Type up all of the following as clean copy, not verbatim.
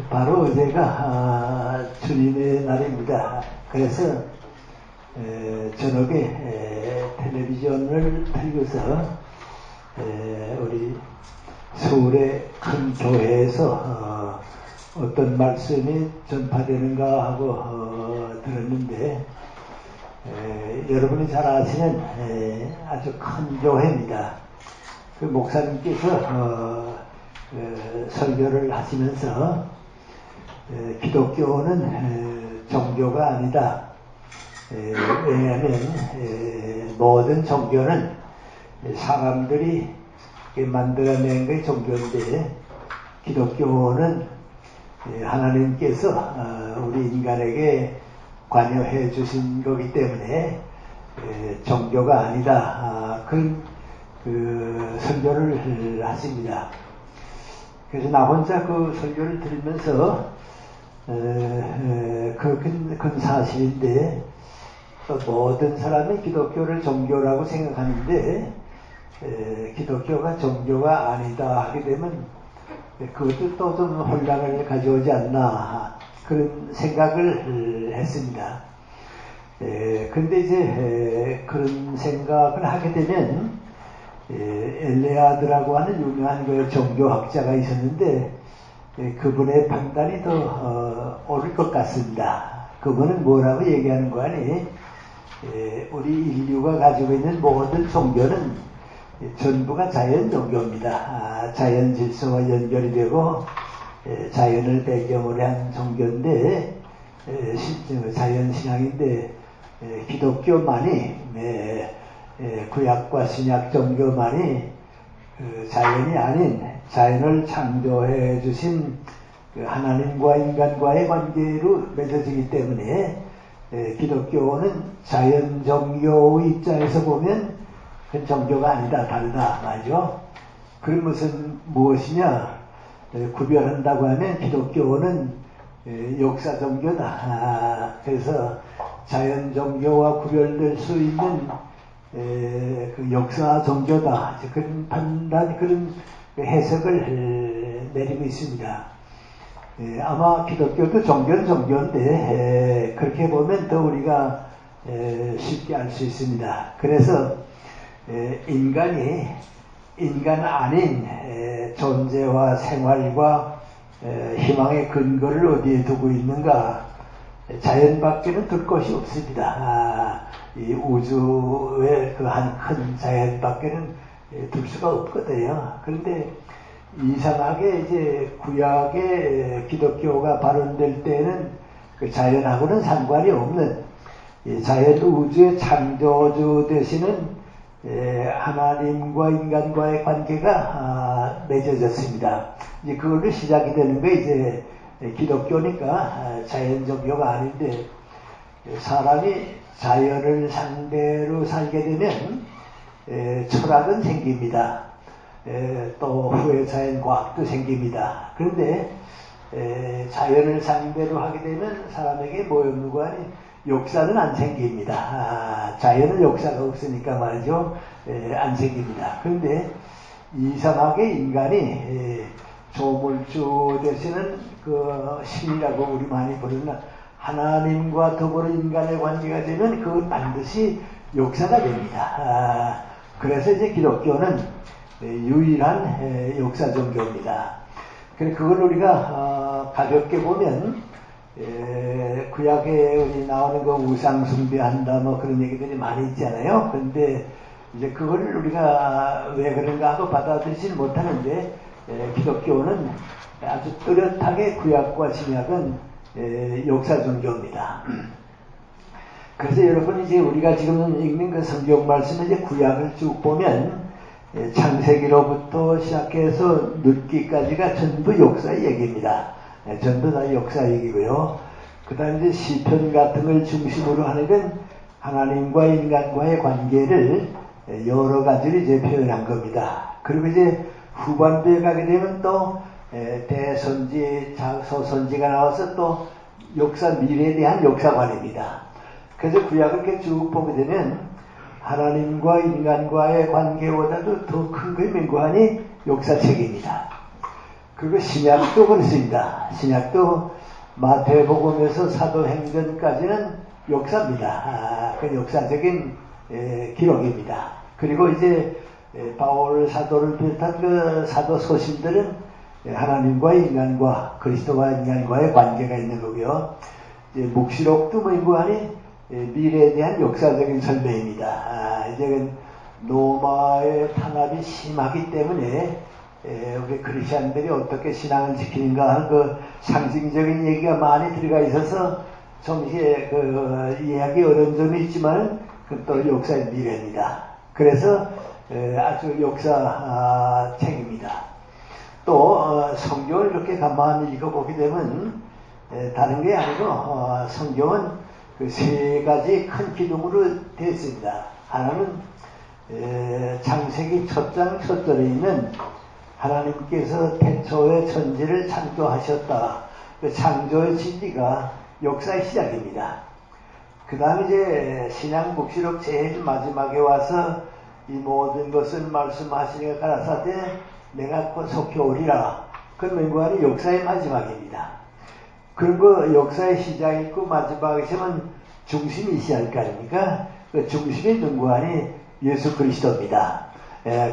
바로 어제가 주님의 날입니다. 그래서 저녁에 텔레비전을 틀고서 우리 서울의 큰 교회에서 어떤 말씀이 전파되는가 하고 들었는데, 여러분이 잘 아시는 아주 큰 교회입니다. 그 목사님께서 설교를 하시면서 기독교는 종교가 아니다. 왜냐하면 모든 종교는 사람들이 만들어낸 게 종교인데, 기독교는 하나님께서 우리 인간에게 관여해 주신 거기 때문에 종교가 아니다. 그런 설교를 하십니다. 그래서 나 혼자 그 설교를 들으면서 그건 사실인데, 모든 사람이 기독교를 종교라고 생각하는데 기독교가 종교가 아니다 하게 되면 그것도 또 좀 혼란을 가져오지 않나, 그런 생각을 했습니다. 근데 이제 그런 생각을 하게 되면 엘레아드라고 하는 유명한 그 종교학자가 있었는데, 그분의 판단이 더 옳을 것 같습니다. 그분은 뭐라고 얘기하는 거 아니? 우리 인류가 가지고 있는 모든 종교는 전부가 자연 종교입니다. 자연 질서와 연결이 되고 자연을 배경으로 한 종교인데, 자연 신앙인데, 기독교만이, 구약과 신약 종교만이 자연이 아닌 자연을 창조해 주신 하나님과 인간과의 관계로 맺어지기 때문에 기독교는 자연 종교의 입장에서 보면 그 종교가 아니다, 다르다 말이죠. 그럼 무엇이냐 구별한다고 하면 기독교는 역사 종교다. 그래서 자연 종교와 구별될 수 있는 그 역사 종교다. 그런 판단, 그런 해석을 내리고 있습니다. 아마 기독교도 종교는 종교인데 그렇게 보면 더 우리가 쉽게 알 수 있습니다. 그래서 인간이 인간 아닌 존재와 생활과 희망의 근거를 어디에 두고 있는가? 자연 밖에는 둘 곳이 없습니다. 이 우주의 그 한 큰 자연 밖에는 둘 수가 없거든요. 그런데 이상하게 이제 구약의 기독교가 발원될 때는 그 자연하고는 상관이 없는 자연 우주의 창조주 되시는 하나님과 인간과의 관계가 맺어졌습니다. 이제 그걸로 시작이 되는 게 이제 기독교니까 자연 종교가 아닌데, 사람이 자연을 상대로 살게 되면 철학은 생깁니다. 또 후에 자연과학도 생깁니다. 그런데 자연을 상대로 하게 되면 사람에게 뭐였는고 하니 역사는 안 생깁니다. 자연은 역사가 없으니까 말이죠. 안 생깁니다. 그런데 이상하게 인간이 조물주 되시는 그 신이라고 우리 많이 부르는 하나님과 더불어 인간의 관계가 되면 그건 반드시 역사가 됩니다. 그래서 이제 기독교는 유일한 역사 종교입니다. 그걸 우리가 가볍게 보면 구약에 우리 나오는 거 우상 숭배한다 뭐 그런 얘기들이 많이 있잖아요. 그런데 이제 그걸 우리가 왜 그런가 하고 받아들이지는 못하는데, 기독교는 아주 뚜렷하게 구약과 신약은 역사 종교입니다. 그래서 여러분 이제 우리가 지금 읽는 그 성경 말씀을 이제 구약을 쭉 보면 창세기로부터 시작해서 룻기까지가 전부 역사 얘기입니다. 전부 다 역사 얘기고요. 그 다음에 이제 시편 같은 걸 중심으로 하는 건 하나님과 인간과의 관계를 여러 가지로 이제 표현한 겁니다. 그리고 이제 후반부에 가게 되면 또 대선지, 소선지가 나와서 또 역사, 미래에 대한 역사관입니다. 그래서 구약을 이렇게 쭉 보게 되면 하나님과 인간과의 관계보다도 더 큰 게 맹고하니 역사책입니다. 그리고 신약도 그렇습니다. 신약도 마태복음에서 사도행전까지는 역사입니다. 그 역사적인 기록입니다. 그리고 이제 바울 사도를 비롯한 그 사도 소신들은 하나님과 인간과 그리스도와 인간과의 관계가 있는 거고요. 이제 묵시록도 뭐인고하니 미래에 대한 역사적인 설명입니다. 이제 로마의 탄압이 심하기 때문에 우리 크리스천들이 어떻게 신앙을 지키는가 하는 그 상징적인 얘기가 많이 들어가 있어서 동시에 그 이해하기 어려운 점이 있지만 그또 역사의 미래입니다. 그래서 아주 역사 책입니다. 또 성경을 이렇게 가만히 읽어보게 되면 다른 게 아니고 성경은 그 세 가지 큰 기둥으로 되어 있습니다. 하나는 창세기 첫 장 첫 절에 있는 하나님께서 태초에 천지를 창조하셨다. 그 창조의 진리가 역사의 시작입니다. 그 다음에 이제 신약 묵시록 제일 마지막에 와서 이 모든 것을 말씀하시니가 가라사대 내가 곧 속히 오리라. 그 맹구하니 역사의 마지막입니다. 그리고 역사의 시작이 있고 마지막이시면 중심이 있어야 할 거 아닙니까? 그 중심이 누구하니 예수 그리스도입니다.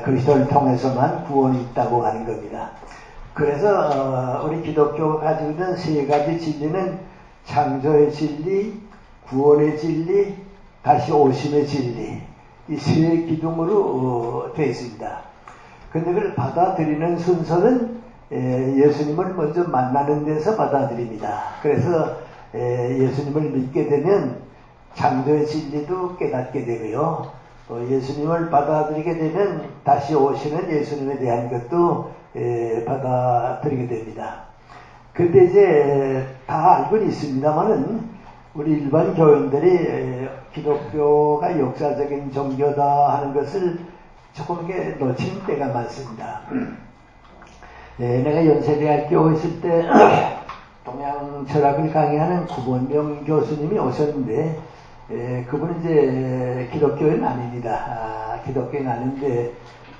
그리스도를 통해서만 구원이 있다고 하는 겁니다. 그래서 우리 기독교가 가지고 있는 세 가지 진리는 창조의 진리, 구원의 진리, 다시 오심의 진리, 이 세 기둥으로 되어 있습니다. 근데 그걸 받아들이는 순서는 예수님을 먼저 만나는 데서 받아들입니다. 그래서 예수님을 믿게 되면 창조의 진리도 깨닫게 되고요. 예수님을 받아들이게 되면 다시 오시는 예수님에 대한 것도 받아들이게 됩니다. 근데 이제 다 알고는 있습니다만은 우리 일반 교인들이 기독교가 역사적인 종교다 하는 것을 조금 이렇게 놓치는 때가 많습니다. 내가 연세대학교 있을 때 동양 철학을 강의하는 구본명 교수님이 오셨는데 그분은 이제 기독교인 아닙니다. 기독교인 아닌데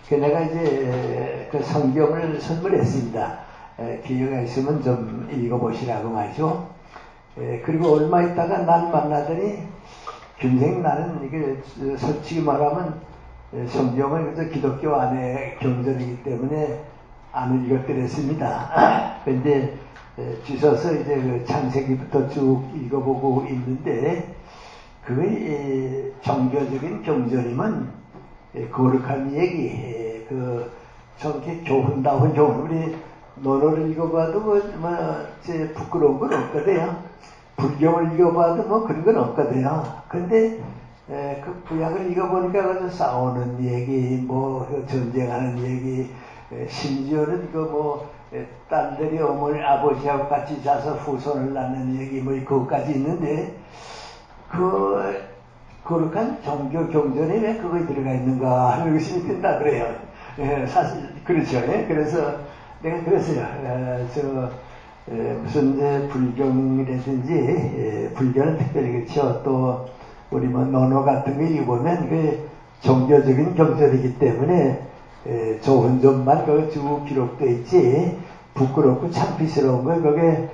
내가 이제 그 성경을 선물했습니다. 기회가 있으면 좀 읽어보시라고 말이죠. 그리고 얼마 있다가 난 만나더니 김생 나는 이게 솔직히 말하면 성경은 그저 기독교 안에 경전이기 때문에 안 읽었더랬습니다. 근데 주셔서 이제 그 창세기부터 쭉 읽어보고 있는데 그의 종교적인 경전이면 거룩한 얘기, 좀 이렇게 교훈다운 교훈. 우리 논어를 읽어봐도 부끄러운 건 없거든요. 불경을 읽어봐도 뭐 그런 건 없거든요. 근데 그 구약을 읽어보니까 그저 싸우는 얘기, 뭐 전쟁하는 얘기, 심지어는 이거 뭐 딸들이 어머니 아버지하고 같이 자서 후손을 낳는 얘기 뭐 그것까지 있는데 그 거룩한 종교 경전에 왜 그거에 들어가 있는가 하는 의심이 든다 그래요. 사실 그렇죠. 그래서 내가 그랬어요. 무슨 불경이라든지 불교는 특별히 그렇죠. 또 우리 뭐 논어 같은 거 읽어보면 그 종교적인 경전이기 때문에 좋은 점만 거기 쭉 기록되어 있지 부끄럽고 창피스러운 거 거기에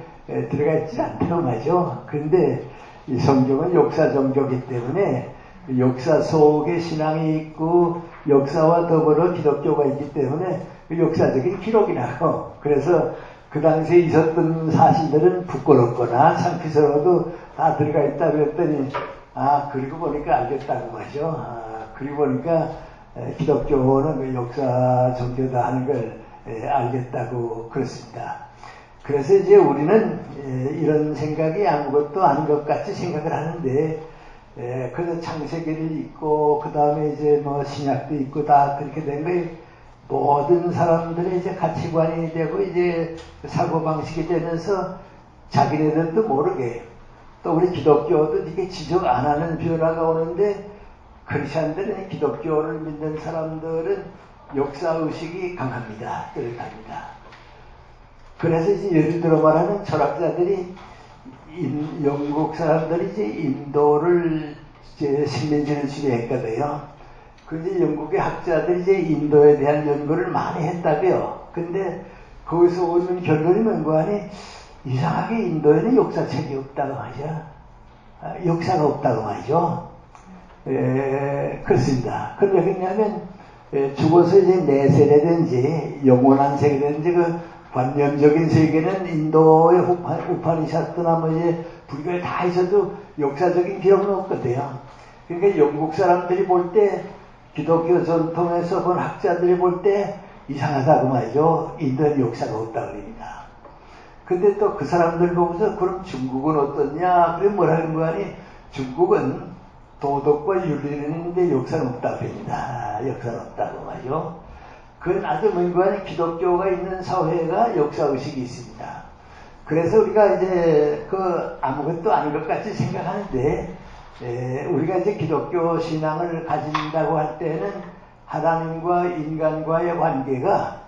들어가 있지 않다고 말이죠. 그런데 이 성경은 역사 종교이기 때문에 역사 속에 신앙이 있고 역사와 더불어 기독교가 있기 때문에 그 역사적인 기록이라고. 그래서 그 당시에 있었던 사실들은 부끄럽거나 창피스러워도 다 들어가 있다 그랬더니 그리고 보니까 알겠다고 말이죠. 그리고 보니까 기독교는 그 역사 종교다 하는 걸 알겠다고 그렇습니다. 그래서 이제 우리는 이런 생각이 아무것도 아닌 것 같이 생각을 하는데 그래서 창세기를 읽고 그 다음에 이제 뭐 신약도 읽고 다 그렇게 된 거에 모든 사람들의 이제 가치관이 되고 이제 사고방식이 되면서 자기네들도 모르게 또 우리 기독교도 이게 지적 안 하는 변화가 오는데 크리스천들은 기독교를 믿는 사람들은 역사의식이 강합니다. 뚜렷합니다. 그래서 이제 예를 들어 말하는 철학자들이 영국 사람들이 이제 인도를 이제 식민지를 지배했거든요. 그런데 영국의 학자들이 이제 인도에 대한 연구를 많이 했다고요. 근데 거기서 오는 결론이 뭔가 하니 이상하게 인도에는 역사책이 없다고 하죠. 역사가 없다고 말이죠. 그렇습니다. 그럼 여기 있냐면 죽어서 이제 내세례든지 영원한 세계든지 그 관념적인 세계는 인도의 우파니샤스나 뭐 이제 불교에 다 있어도 역사적인 기록은 없거든요. 그러니까 영국 사람들이 볼 때 기독교 전통에서 본 학자들이 볼 때 이상하다고 말이죠. 인도에 역사가 없다고 그럽니다. 근데 또 그 사람들 보면서 그럼 중국은 어떻냐? 그래 뭐라는 거 아니? 중국은 도덕과 윤리는 있는데 역사는 없다고 합니다. 역사는 없다고 말이죠. 그건 아주 뭔가 기독교가 있는 사회가 역사의식이 있습니다. 그래서 우리가 이제 그 아무것도 아닌 것 같이 생각하는데 우리가 이제 기독교 신앙을 가진다고 할 때는 하나님과 인간과의 관계가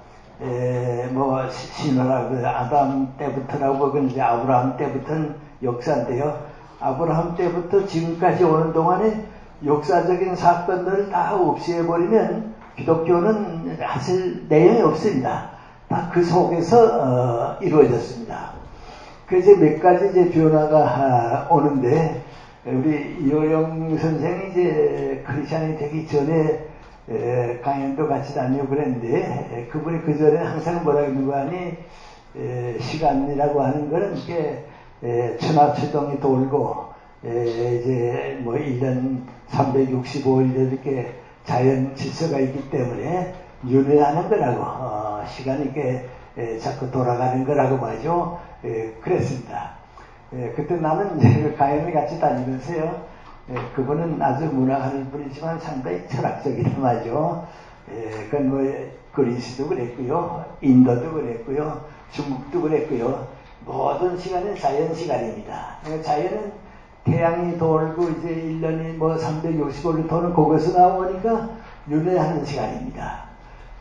뭐 신화라고 아담 때부터라고 그건 이제 아브라함 때부터는 역사인데요. 아브라함 때부터 지금까지 오는 동안에 역사적인 사건들을 다 없애버리면 기독교는 사실 내용이 없습니다. 다 그 속에서 이루어졌습니다. 그래서 몇 가지 이제 변화가 오는데 우리 이호영 선생이 이제 크리스찬이 되기 전에 강연도 같이 다니고 그랬는데 그분이 그 전에 항상 뭐라 그러는 거 아니 시간이라고 하는 거는 이게 천하추동이 돌고 이제 뭐 1년 365일 이렇게 자연 질서가 있기 때문에 윤회하는 거라고 시간이 이렇게 자꾸 돌아가는 거라고 말이죠. 그랬습니다. 그때 나는 이제 그 강연을 같이 다니면서요. 그분은 아주 문화하는 분이지만 상당히 철학적이란 말이죠. 그건 뭐 그리스도 그랬고요. 인도도 그랬고요. 중국도 그랬고요. 모든 시간은 자연 시간입니다. 자연은 태양이 돌고 이제 1년이 뭐 365일 도는 거기서 나오니까 윤회하는 시간입니다.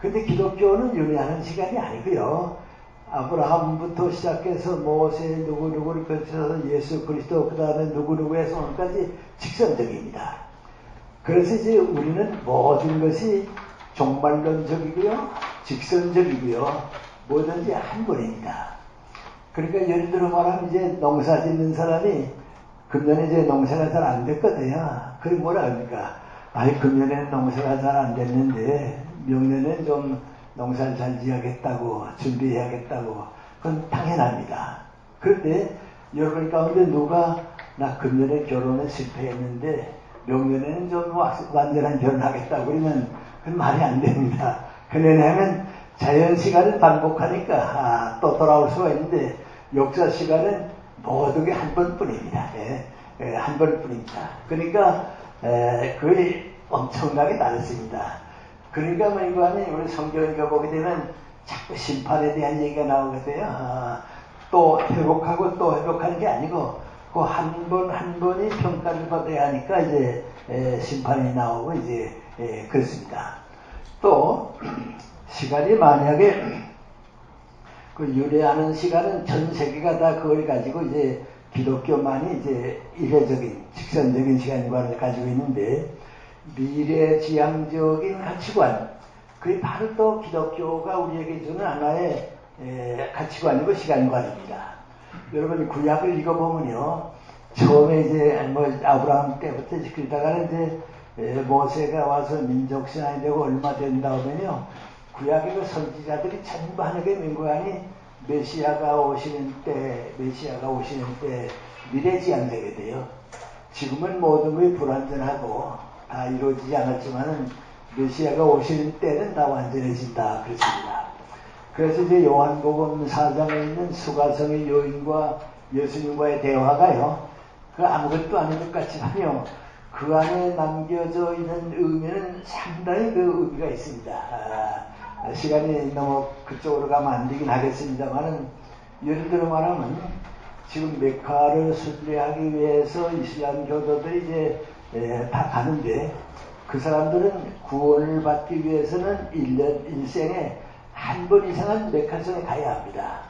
근데 기독교는 윤회하는 시간이 아니고요. 아브라함부터 시작해서 모세 누구누구를 거쳐서 예수 그리스도 그 다음에 누구누구에서 오늘까지 직선적입니다. 그래서 이제 우리는 모든 것이 종말론적이고요. 직선적이고요. 뭐든지 한 번입니다. 그러니까 예를 들어 말하면 이제 농사 짓는 사람이 금년에 이제 농사가 잘 안 됐거든요. 그게 뭐라 합니까? 아니 금년에는 농사가 잘 안 됐는데 명년에는 좀 농사를 잘 지어야겠다고 준비해야겠다고 그건 당연합니다. 그런데 여러분 가운데 누가 나 금년에 결혼에 실패했는데 명년에는 좀 완전한 결혼하겠다고 그러면 그건 말이 안 됩니다. 왜냐하면 자연 시간을 반복하니까 또 돌아올 수가 있는데 역사 시간은 모든 게 한 번뿐입니다. 한 번뿐입니다. 그러니까 거의 엄청나게 다르습니다. 그러니까 뭐 이거 하면 우리 성경을 보게 되면 자꾸 심판에 대한 얘기가 나오거든요. 또 회복하고 또 회복하는 게 아니고 그 한 번 한 번이 평가를 받아야 하니까 이제 심판이 나오고 이제 그렇습니다. 또 시간이 만약에 그 유래하는 시간은 전 세계가 다 그걸 가지고 이제 기독교만이 이제 이례적인 직선적인 시간관을 가지고 있는데 미래지향적인 가치관 그게 바로 또 기독교가 우리에게 주는 하나의 가치관이고 시간관입니다. 여러분 구약을 읽어보면요 처음에 이제 뭐 아브라함 때부터 그러다가는 이제 모세가 와서 민족신앙이 되고 얼마 된 다음에요 구약의 그 선지자들이 전부 하나님의 민구안이 메시아가 오시는 때 미래지향적이 돼요. 지금은 모든 것이 불완전하고 다 이루어지지 않았지만은 메시아가 오시는 때는 다 완전해진다 그랬습니다. 그래서 이제 요한복음 4장에 있는 수가성의 여인과 예수님과의 대화가요 그 아무것도 아닌 것 같지만요 그 안에 남겨져 있는 의미는 상당히 그 의미가 있습니다. 시간이 너무 그쪽으로 가면 안 되긴 하겠습니다만은 예를 들어 말하면 지금 메카를 순례하기 위해서 이슬람 교도들이 이제 다 가는데 그 사람들은 구원을 받기 위해서는 일생에 한 번 이상은 메카성에 가야 합니다.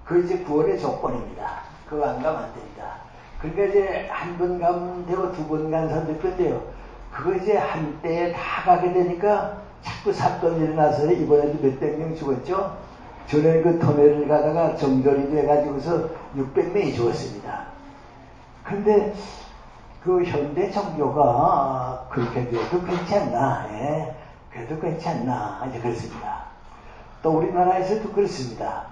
그 이제 구원의 조건입니다. 그거 안 가면 안 됩니다. 그러니까 이제 한 번 가면 되고 두 번 간 사람도 있던데요. 그거 이제 한때에 다 가게 되니까 자꾸 사건이 일어나서 이번에도 몇백 명 죽었죠. 전에 그 터널을 가다가 정전이 돼가지고서 600명이 죽었습니다. 근데 그 현대 종교가 그렇게 돼도 괜찮나? 예, 그래도 괜찮나? 이제 그렇습니다. 또 우리나라에서도 그렇습니다.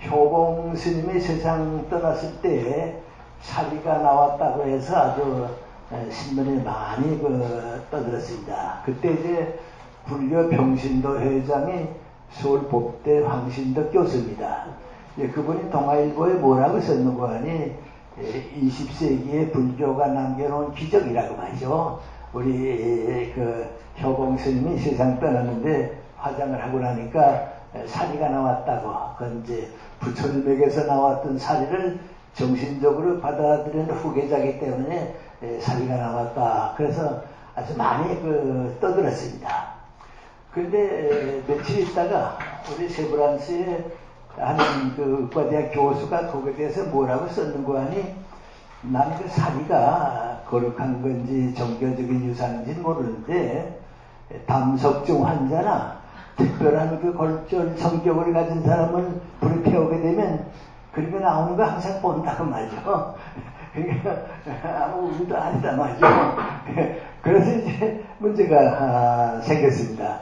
효봉 스님이 세상 떠났을 때 사리가 나왔다고 해서 아주 신문에 많이 떠들었습니다. 그때 이제 불교 병신도 회장이 서울법대 황신덕 교수입니다. 그분이 동아일보에 뭐라고 썼는고 하니 20세기에 불교가 남겨놓은 기적이라고 하죠. 우리 그 효봉 스님이 세상 떠났는데 화장을 하고 나니까 사리가 나왔다고. 그건 이제 부처님에게서 나왔던 사리를 정신적으로 받아들이는 후계자이기 때문에 사리가 나왔다. 그래서 아주 많이 떠들었습니다. 그런데 며칠 있다가 우리 세브란스에 하는 그 의과대학 교수가 거기에 대해서 뭐라고 썼는고 하니 난 그 사리가 거룩한 건지 종교적인 유산인지는 모르는데 담석증 환자나 특별한 그 골절 성격을 가진 사람을 불에 태우게 되면 그런 거 나오는 거 항상 본다고 말이죠. 그러니까 아무 의미도 아니다 말이죠. 그래서 이제 문제가 생겼습니다.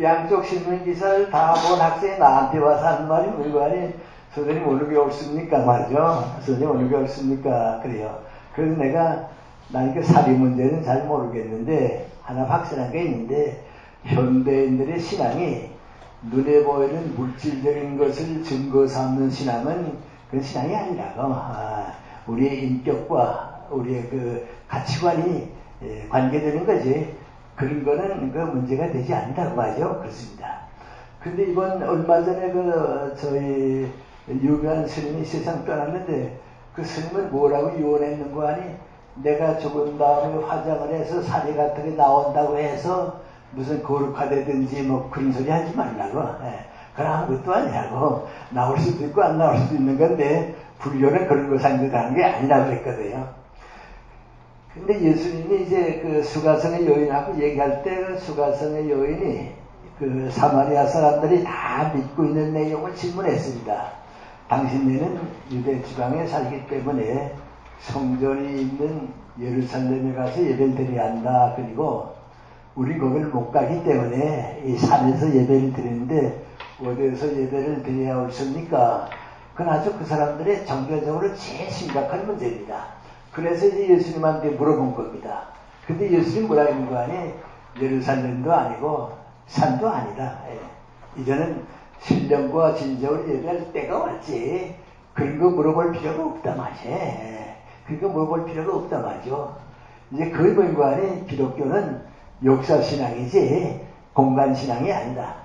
양쪽 신문 기사를 다 본 학생이 나한테 와서 하는 말이 뭔가 하니 선생님 어느 게 옳습니까 말이죠. 선생님 어느 게 옳습니까 그래요. 그래서 내가 난 그 사리 문제는 잘 모르겠는데 하나 확실한 게 있는데 현대인들의 신앙이 눈에 보이는 물질적인 것을 증거 삼는 신앙은 그런 신앙이 아니라고. 우리의 인격과 우리의 그 가치관이 관계되는 거지. 그런 거는 그 문제가 되지 않는다고 하죠. 그렇습니다. 근데 이번 얼마 전에 저희 유명한 스님이 세상 떠났는데 그 스님은 뭐라고 유언했는고 하니 내가 죽은 다음에 화장을 해서 사리 같은 게 나온다고 해서 무슨 거룩화되든지 뭐 그런 소리 하지 말라고. 그건 아무것도 아니라고. 나올 수도 있고 안 나올 수도 있는 건데 불교는 그런 거 상대하는 게 아니라고 그랬거든요. 근데 예수님이 이제 그 수가성의 여인하고 얘기할 때 그 수가성의 여인이 그 사마리아 사람들이 다 믿고 있는 내용을 질문했습니다. 당신네는 유대 지방에 살기 때문에 성전이 있는 예루살렘에 가서 예배를 드려야 한다. 그리고 우리 거기를 못 가기 때문에 이 산에서 예배를 드리는데 어디에서 예배를 드려야 옳습니까? 그건 아주 그 사람들의 종교적으로 제일 심각한 문제입니다. 그래서 이제 예수님한테 물어본 겁니다. 근데 예수님 뭐라 했는 거 아니? 예루살렘도 아니고 산도 아니다. 이제는 신령과 진정으로 예배할 때가 왔지. 그런 거 물어볼 필요가 없다 말이지. 그런 거 물어볼 필요가 없다 말이죠. 이제 그게 뭔가 아니? 기독교는 역사신앙이지 공간신앙이 아니다.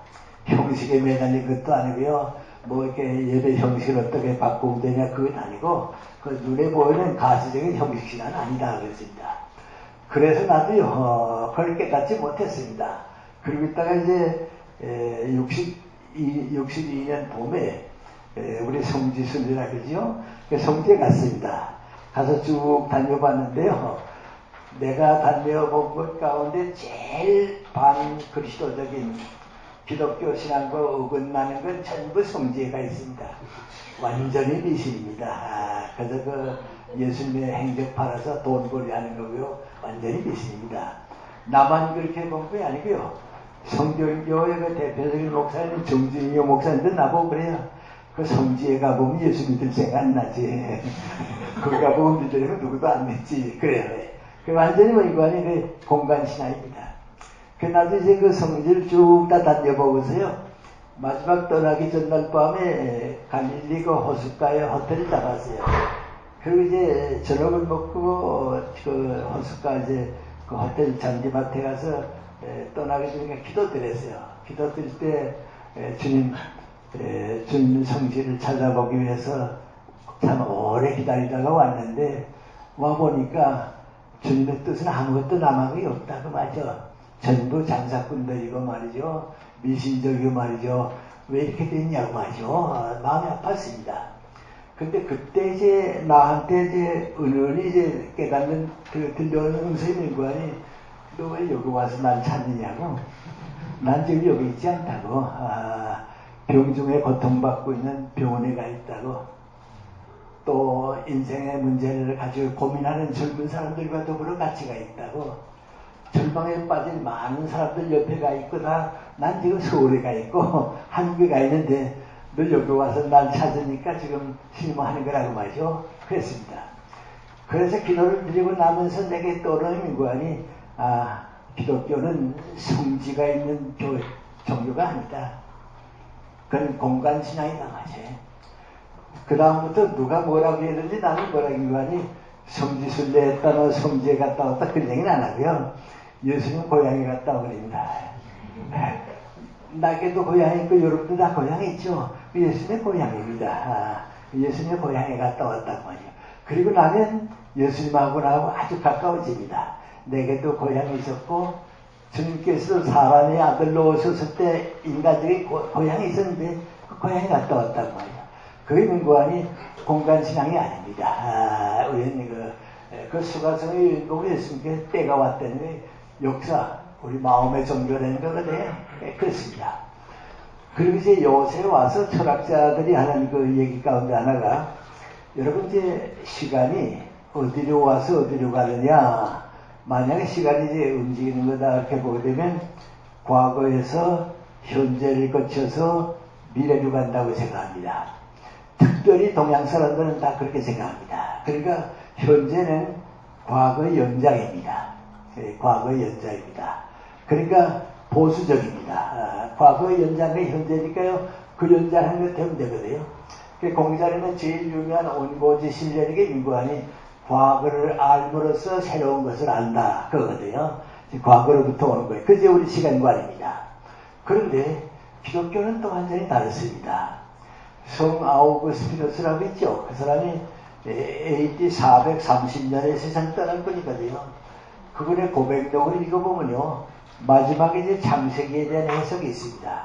형식에 매달린 것도 아니고요. 뭐 이렇게 예배 형식을 어떻게 바꾸면 되냐 그건 아니고 그 눈에 보이는 가시적인 형식신앙은 아니다 그랬습니다. 그래서 나도요 그걸 깨닫지 못했습니다. 그리고 있다가 이제 62년 봄에 우리 성지순례라 그러죠. 성지에 갔습니다. 가서 쭉 다녀봤는데요. 내가 다녀본 것 가운데 제일 반그리스도적인 기독교 신앙과 어긋나는 건 전부 성지에가 있습니다. 완전히 미신입니다. 그래서 그 예수님의 행적 팔아서 돈벌이 하는 거고요. 완전히 미신입니다. 나만 그렇게 본 게 아니고요. 성경교회 그 대표적인 목사님 정진이요 목사님들 나보고 그래요. 그 성지에 가보면 예수 믿을 생각 안 나지. 거기 가보면 믿으려면 누구도 안 믿지. 그래요. 그 완전히 뭐 이거는 그 공간신앙입니다. 그 나도 이제 그 성지를 쭉 다 다녀보고서요. 마지막 떠나기 전날 밤에 갈릴리 그 호숫가에 호텔을 잡았어요. 그리고 이제 저녁을 먹고 그 호숫가 이제 그 호텔 잔디밭에 가서 떠나기 전에 기도드렸어요. 기도드릴 때 주님 성지를 찾아보기 위해서 참 오래 기다리다가 왔는데 와보니까 주님의 뜻은 아무것도 남은 게 없다고 말이죠. 전부 장사꾼들이고 말이죠. 미신적이고 말이죠. 왜 이렇게 됐냐고 말이죠. 마음이 아팠습니다. 근데 그때 이제 나한테 이제 은은히 이제 깨닫는 들려오는 음성이 뭐니? 너 왜 여기 와서 날 찾느냐고? 난 지금 여기 있지 않다고. 병중에 고통받고 있는 병원에 가 있다고, 또 인생의 문제를 가지고 고민하는 젊은 사람들과 더불어 같이 가 있다고, 절망에 빠진 많은 사람들 옆에 가 있거나, 난 지금 서울에 가 있고 한국에 가 있는데 너 여기 와서 날 찾으니까 지금 실망하는 거라고 말이죠. 그랬습니다. 그래서 기도를 드리고 나면서 내게 떠오르는 민구안이, 기독교는 성지가 있는 종교가 아니다. 그건 공간신앙이다 말이에요. 그 다음부터 누가 뭐라고 했는지 나는 뭐라고 하니, 성지순례 했다나 성지에 갔다 왔다 그런 얘기는 안 하고요. 예수님 고향에 갔다 오고 그럽니다. 나에게도 고향이 있고 여러분도 다 고향이 있죠. 예수님의 고향입니다. 예수님의 고향에 갔다 왔단 말이에요. 그리고 나는 예수님하고 나하고 아주 가까워집니다. 내게도 고향이 있었고, 주님께서 사람의 아들로 오셨을 때 인간적인 고향이 있었는데 그 고향에 갔다 왔단 말이에요. 그게 민구안이 공간신앙이 아닙니다. 우리는 그 수가성의 유인복을 예수님께 때가 왔다는 게 역사, 우리 마음의 종교라는 거거든요. 그렇습니다. 그리고 이제 요새 와서 철학자들이 하는 그 얘기 가운데 하나가, 여러분 이제 시간이 어디로 와서 어디로 가느냐, 만약에 시간이 이제 움직이는 거다 이렇게 보게 되면 과거에서 현재를 거쳐서 미래로 간다고 생각합니다. 특별히 동양 사람들은 다 그렇게 생각합니다. 그러니까 현재는 과거의 연장입니다. 과거의 연장입니다. 그러니까 보수적입니다. 과거의 연장이 현재니까요, 그 연장하는 것 되면 되거든요. 공자는 제일 유명한 온고지 실련에게 민구안이 과거를 알므로써 새로운 것을 안다 그거거든요. 과거로부터 오는 거예요. 그게 우리 시간관입니다. 그런데 기독교는 또 완전히 다릅니다. 성 아우구스티누스라고 있죠. 그 사람이 AD 430년에 세상 떠난 분이거든요. 그분의 고백록을 읽어보면요, 마지막에 이제 창세기에 대한 해석이 있습니다.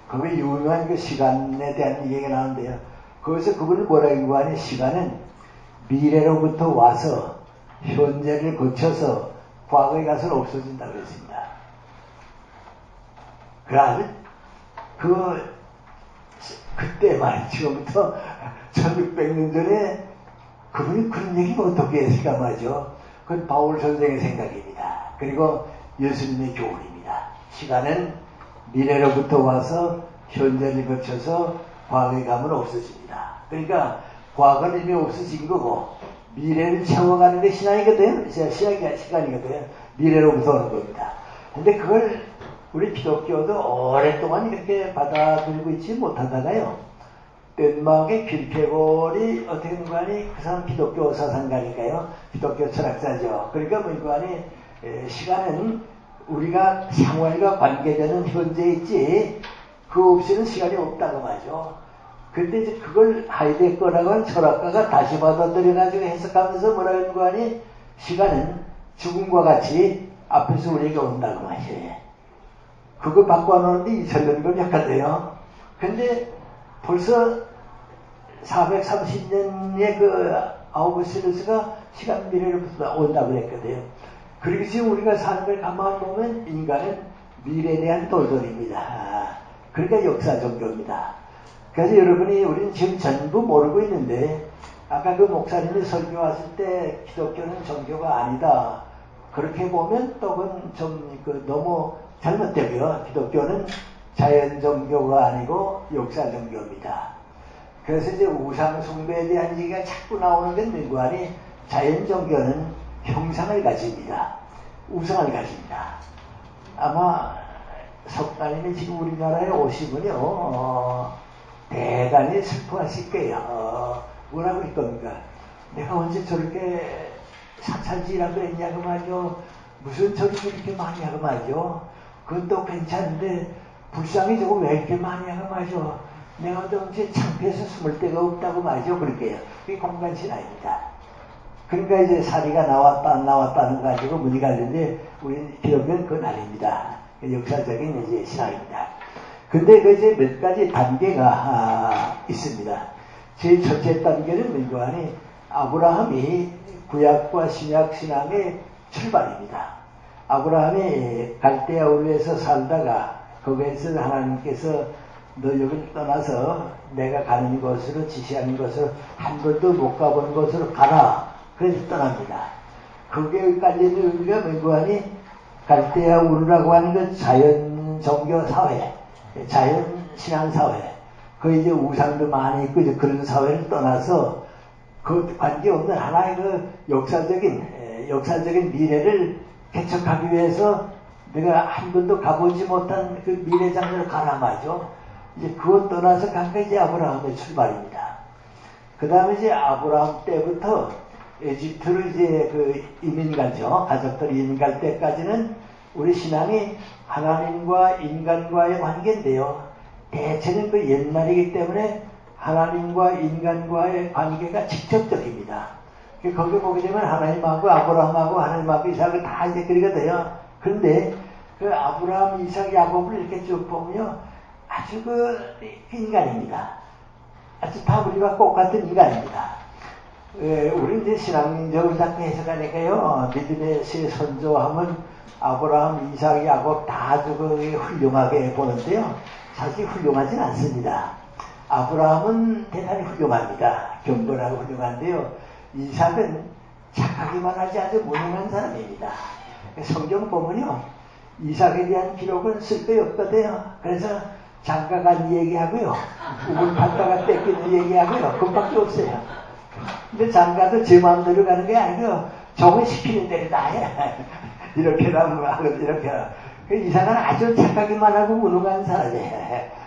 거기에 유명한 그 시간에 대한 얘기가 나오는데요. 거기서 그분을 뭐라고 인구하니, 시간은 미래로부터 와서 현재를 거쳐서 과거에 가서는 없어진다고 했습니다. 그때 말, 지금부터 1600년 전에 그분이 그런 얘기를 어떻게 했을까 말이죠. 그건 바울 선생의 생각입니다. 그리고 예수님의 교훈입니다. 시간은 미래로부터 와서 현재를 거쳐서 과거에 가면 없어집니다. 그러니까 과거는 이미 없어진 거고 미래를 채워가는 게 신앙이거든요. 시간이거든요. 미래로부터 오는 겁니다. 근데 그걸 우리 기독교도 오랫동안 이렇게 받아들이고 있지 못하다가요, 덴마크의 킬케골이 어떻게 민구안이, 그 사람 기독교 사상가니까요, 기독교 철학자죠. 그러니까 민구안이 시간은 우리가 생활과 관계되는 현재에 있지 그 없이는 시간이 없다고 말이죠. 근데 이제 그걸 하이데거라고 하는 철학가가 다시 받아들여가지고 해석하면서 뭐라고 하는 거 아니, 시간은 죽음과 같이 앞에서 우리에게 온다고 말이에요. 그거 바꿔놓는데 2000년 걸렸거든요. 근데 벌써 430년에 그 아우구스티누스가 시간 미래로부터 온다고 했거든요. 그리고 지금 우리가 사는 걸 가만히 보면 인간은 미래에 대한 돌돌입니다. 그러니까 역사 종교입니다. 그래서 여러분이, 우리는 지금 전부 모르고 있는데, 아까 그 목사님이 설교 왔을 때 기독교는 종교가 아니다, 그렇게 보면 또 그건 좀 너무 잘못되고요. 기독교는 자연 종교가 아니고 역사 종교입니다. 그래서 이제 우상 숭배에 대한 얘기가 자꾸 나오는 건 민구안이, 자연 종교는 형상을 가집니다. 우상을 가집니다. 아마 석가님이 지금 우리나라에 오시면요, 대단히 슬퍼하실 거예요. 뭐라고 그럴 겁니까? 내가 언제 저렇게 사찰지라고 했냐고 말이죠. 무슨 저렇게 이렇게 많이 하고 말이죠. 그건 또 괜찮은데 불쌍히 저거 왜 이렇게 많이 하고 말이죠. 내가 언제 창피해서 숨을 데가 없다고 말이죠. 그럴게요. 그게 공간신앙입니다. 그러니까 이제 사리가 나왔다 안 나왔다는 거 가지고 문제가 되는데, 우리 기독교는 그건 아닙니다. 역사적인 이제 신앙입니다. 근데 그 이제 몇 가지 단계가 있습니다. 제일 첫째 단계는 민구안이 아브라함이 구약과 신약 신앙의 출발입니다. 아브라함이 갈대아 우르에서 살다가 거기에서 하나님께서 너 여기를 떠나서 내가 가는 곳으로 지시하는 곳으로 한 번도 못 가본 곳으로 가라. 그래서 떠납니다. 그게 깔리는 의미가 뭐니? 갈대아 우르라고 하는 그 자연 종교 사회, 자연 신앙 사회, 그 이제 우상도 많이 있고 이제 그런 사회를 떠나서 그 관계없는 하나의 그 역사적인 미래를 개척하기 위해서 내가 한 번도 가보지 못한 그 미래 장면을 가라 말이죠. 이제 그것 떠나서 간 게 이제 아브라함의 출발입니다. 그 다음에 이제 아브라함 때부터 에집트로 이제 그 이민 가죠. 가족들이 이민 갈 때까지는 우리 신앙이 하나님과 인간과의 관계인데요. 대체는 그 옛날이기 때문에 하나님과 인간과의 관계가 직접적입니다. 거기 보게 되면 하나님하고 아브라함하고 하나님하고 이삭을 다 이제 그리게 돼요. 그런데 그 아브라함, 이삭, 야곱을 이렇게 쭉 보면요. 아주 그 인간입니다. 아주 다 우리가 똑같은 인간입니다. 우리 이제 신앙적으로 자꾸 해석하니까요. 믿음의 세 선조함은 아브라함, 이삭, 야곱 다 아주 훌륭하게 보는데요. 사실 훌륭하진 않습니다. 아브라함은 대단히 훌륭합니다. 경건하고 훌륭한데요. 이삭은 착하기만 하지 아주 무능한 사람입니다. 성경 보면요. 이삭에 대한 기록은 쓸데 없거든요. 그래서 장가간 얘기하고요. 우물 받다가 뺏기는 얘기하고요. 그것밖에 없어요. 근데 장가도 제 마음대로 가는 게 아니고 종을 시키는 대로 다 해. 이렇게 하고 이렇게 하고. 그 이삭은 아주 착하기만 하고 무능한 사람이에요.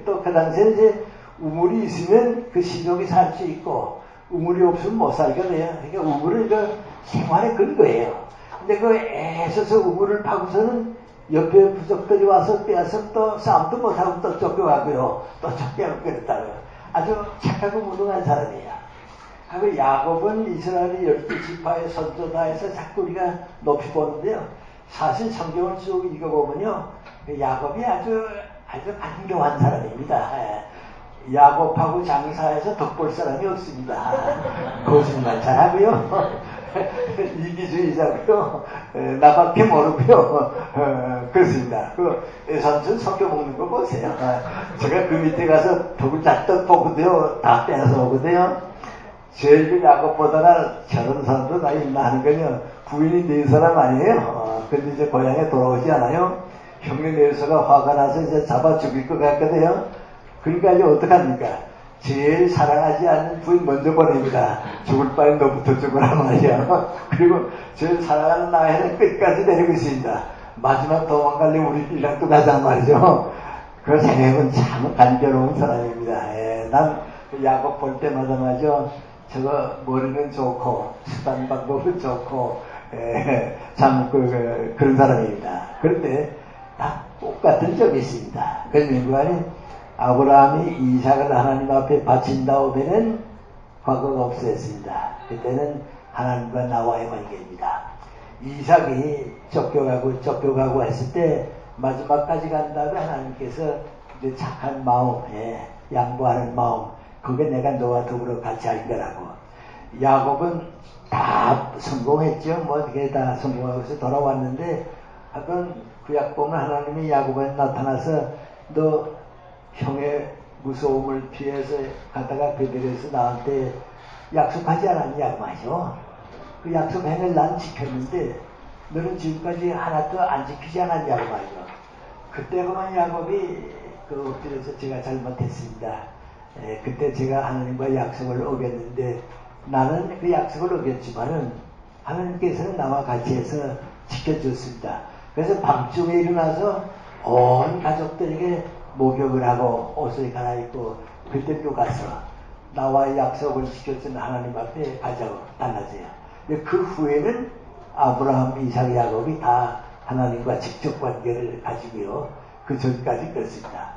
또 그 당시에 이제 우물이 있으면 그 시족이 살 수 있고 우물이 없으면 못 살거든요. 그러니까 우물은 그 생활의 근거예요. 근데 그 애써서 우물을 파고서는 옆에 부족들이 와서 빼앗으면 또 싸움도 못하고 또 쫓겨가고요. 또 쫓겨가고 그랬다고요. 아주 착하고 무능한 사람이에요. 하고 야곱은 이스라엘의 12지파의 선조다 해서 자꾸 우리가 높이 보는데요. 사실 성경을 쭉 읽어보면요. 야곱이 아주 간교한 사람입니다. 야곱하고 장사해서 덕볼 사람이 없습니다. 거짓말 잘하고요. 이기주의자고요. 나밖에 모르고요. 그렇습니다. 삼촌 섞여 먹는 거 보세요. 제가 그 밑에 가서 덕을 잣떡 보거든요. 다 빼서 오거든요. 제일 그 야곱보다가 저런 사람도 다 있나 하는 건요. 부인이 네 사람 아니에요. 근데 이제 고향에 돌아오지 않아요. 형님 내서가 화가 나서 이제 잡아 죽일 것 같거든요. 그러니까 이제 어떡합니까? 제일 사랑하지 않는 부인 먼저 보냅니다. 죽을 바엔 너부터 죽으라 말이야. 그리고 제일 사랑하는 나이는 끝까지 데리고 있습니다. 마지막 도망갈래 우리끼리랑 또 가자 말이죠. 그 생각은 참 간결로운 사람입니다. 난 야곱 볼 때마다 말이죠. 저거 머리는 좋고 수단 방법은 좋고 참 그런 사람입니다. 그런데 다 똑같은 점이 있습니다. 그 민구안이 아브라함이 이삭을 하나님 앞에 바친 다음에는 과거가 없어졌습니다. 그때는 하나님과 나와의 관계입니다. 이삭이 쫓겨가고 했을 때 마지막까지 간 다음에 하나님께서 이제 착한 마음, 양보하는 마음, 그게 내가 너와 더불어 같이 할 거라고. 야곱은 다 성공했죠. 뭐 어떻게 다 성공하고서 돌아왔는데 하여간 구약 보면 하나님이 야곱에 나타나서 너 형의 무서움을 피해서 가다가 베들레헴에서 나한테 약속하지 않았냐고 말이죠. 그 약속 행을 난 지켰는데 너는 지금까지 하나도 안 지키지 않았냐고 말이죠. 그때 보면 야곱이 엎드려서 제가 잘못했습니다. 그때 제가 하나님과 약속을 어겼는데 나는 그 약속을 어겼지만은 하나님께서는 나와 같이 해서 지켜줬습니다. 그래서 밤중에 일어나서 온 가족들에게 목욕을 하고 옷을 갈아입고 그때도 가서 나와의 약속을 지켜준 하나님 앞에 가자고 달라져요. 그 후에는 아브라함, 이삭, 야곱이 다 하나님과 직접 관계를 가지고요. 그 전까지 그렇습니다.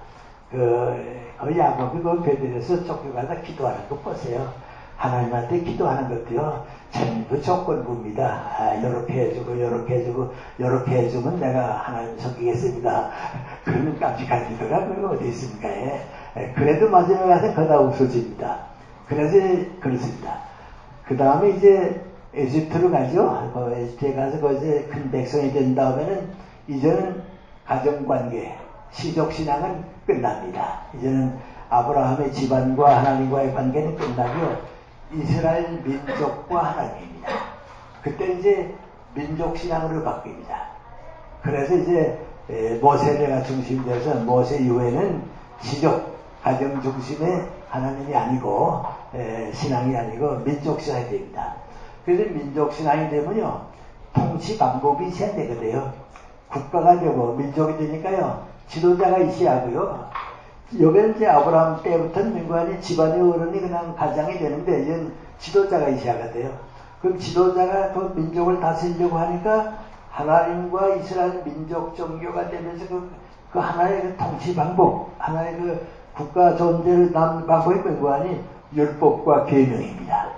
야곱이 그 베들에서 쫓겨가다 기도하는 거 보세요. 하나님한테 기도하는 것도요, 전부 조건부입니다. 요렇게 요렇게 해주면 내가 하나님 섬기겠습니다. 그러면 깜찍한 기도가 그거 어디 있습니까? 그래도 마지막에 가서 거다 없어집니다. 그래서 그렇습니다. 그 다음에 이제 에집트로 가죠. 에집트에 가서 이제 큰 백성이 된 다음에는 이제는 가정관계, 시족신앙은 끝납니다. 이제는 아브라함의 집안과 하나님과의 관계는 끝나고 이스라엘 민족과 하나님입니다. 그때 이제 민족신앙으로 바뀝니다. 그래서 이제 모세가 중심이 돼서 모세 이후에는 시족, 가정 중심의 하나님이 아니고 신앙이 아니고 민족신앙이 됩니다. 그래서 민족신앙이 되면요 통치 방법이 제한되거든요. 국가가 되고 민족이 되니까요 지도자가 있어야하고요. 여기는 이제 아브라함 때부터는 민관이 집안의 어른이 그냥 가장이 되는데 이제는 지도자가 있어야하거든요. 그럼 지도자가 그 민족을 다스리려고 하니까 하나님과 이스라엘 민족 종교가 되면서 그 하나의 그 통치 방법, 하나의 그 국가 존재를 낳는 방법이 민관이 율법과 계명입니다.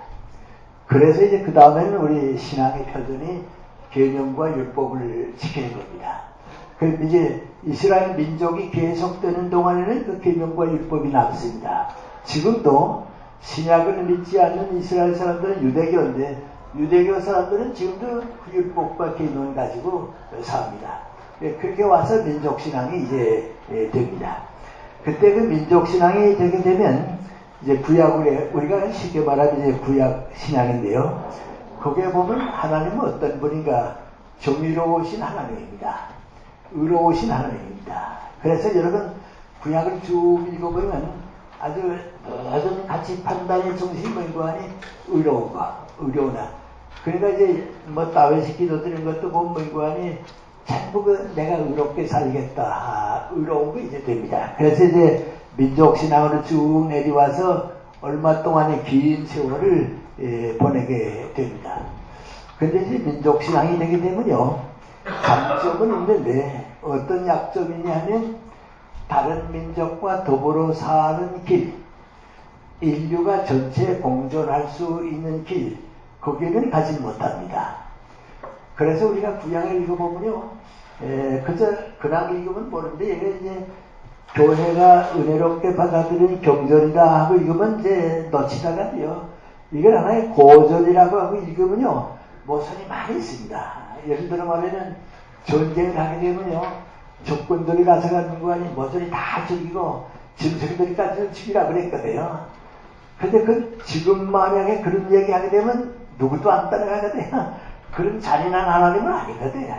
그래서 이제 그 다음에는 우리 신앙의 표준이 계명과 율법을 지키는 겁니다. 그럼 이제 이스라엘 민족이 계속되는 동안에는 그 계명과 율법이 남습니다. 지금도 신약을 믿지 않는 이스라엘 사람들은 유대교인데 유대교 사람들은 지금도 그 율법과 계명을 가지고 삽니다. 그렇게 와서 민족신앙이 이제 됩니다. 그때 그 민족신앙이 되게 되면 이제 구약을 우리가 쉽게 말하면 이제 구약 신앙인데요. 거기에 보면 하나님은 어떤 분인가 정의로우신 하나님입니다. 의로우신 하나님입니다. 그래서 여러분 구약을 쭉 읽어보면 아주 모든 가치 판단의 중심이 뭔가니 의로운 거, 의로우나. 그러니까 이제 뭐 다윗이 기도드린 것도 보면 뭔가니 전부 내가 의롭게 살겠다. 의로운 거 이제 됩니다. 그래서 이제 민족신앙으로 쭉 내려와서 얼마 동안의 긴 세월을 보내게 됩니다. 근데 이제 민족신앙이 되게 되면요 장점은 있는데 어떤 약점이냐 하면 다른 민족과 더불어 사는 길, 인류가 전체 공존할 수 있는 길, 거기에는 가지 못합니다. 그래서 우리가 구약을 읽어보면요 그저 그냥 읽으면 모르는데 이게 이제 교회가 은혜롭게 받아들인 경전이다 하고 읽으면 이제 놓치다가요 이걸 하나의 고전이라고 하고 읽으면요 모순이 많이 있습니다. 예를 들어 말하면 전쟁을 하게 되면요 적군들이 가서가는 거 아니 모조리 다 죽이고 짐승들까지 죽이라 그랬거든요. 근데 그 지금 만약에 그런 얘기 하게 되면 누구도 안 따라가거든요. 그런 잔인한 하나님은 아니거든요.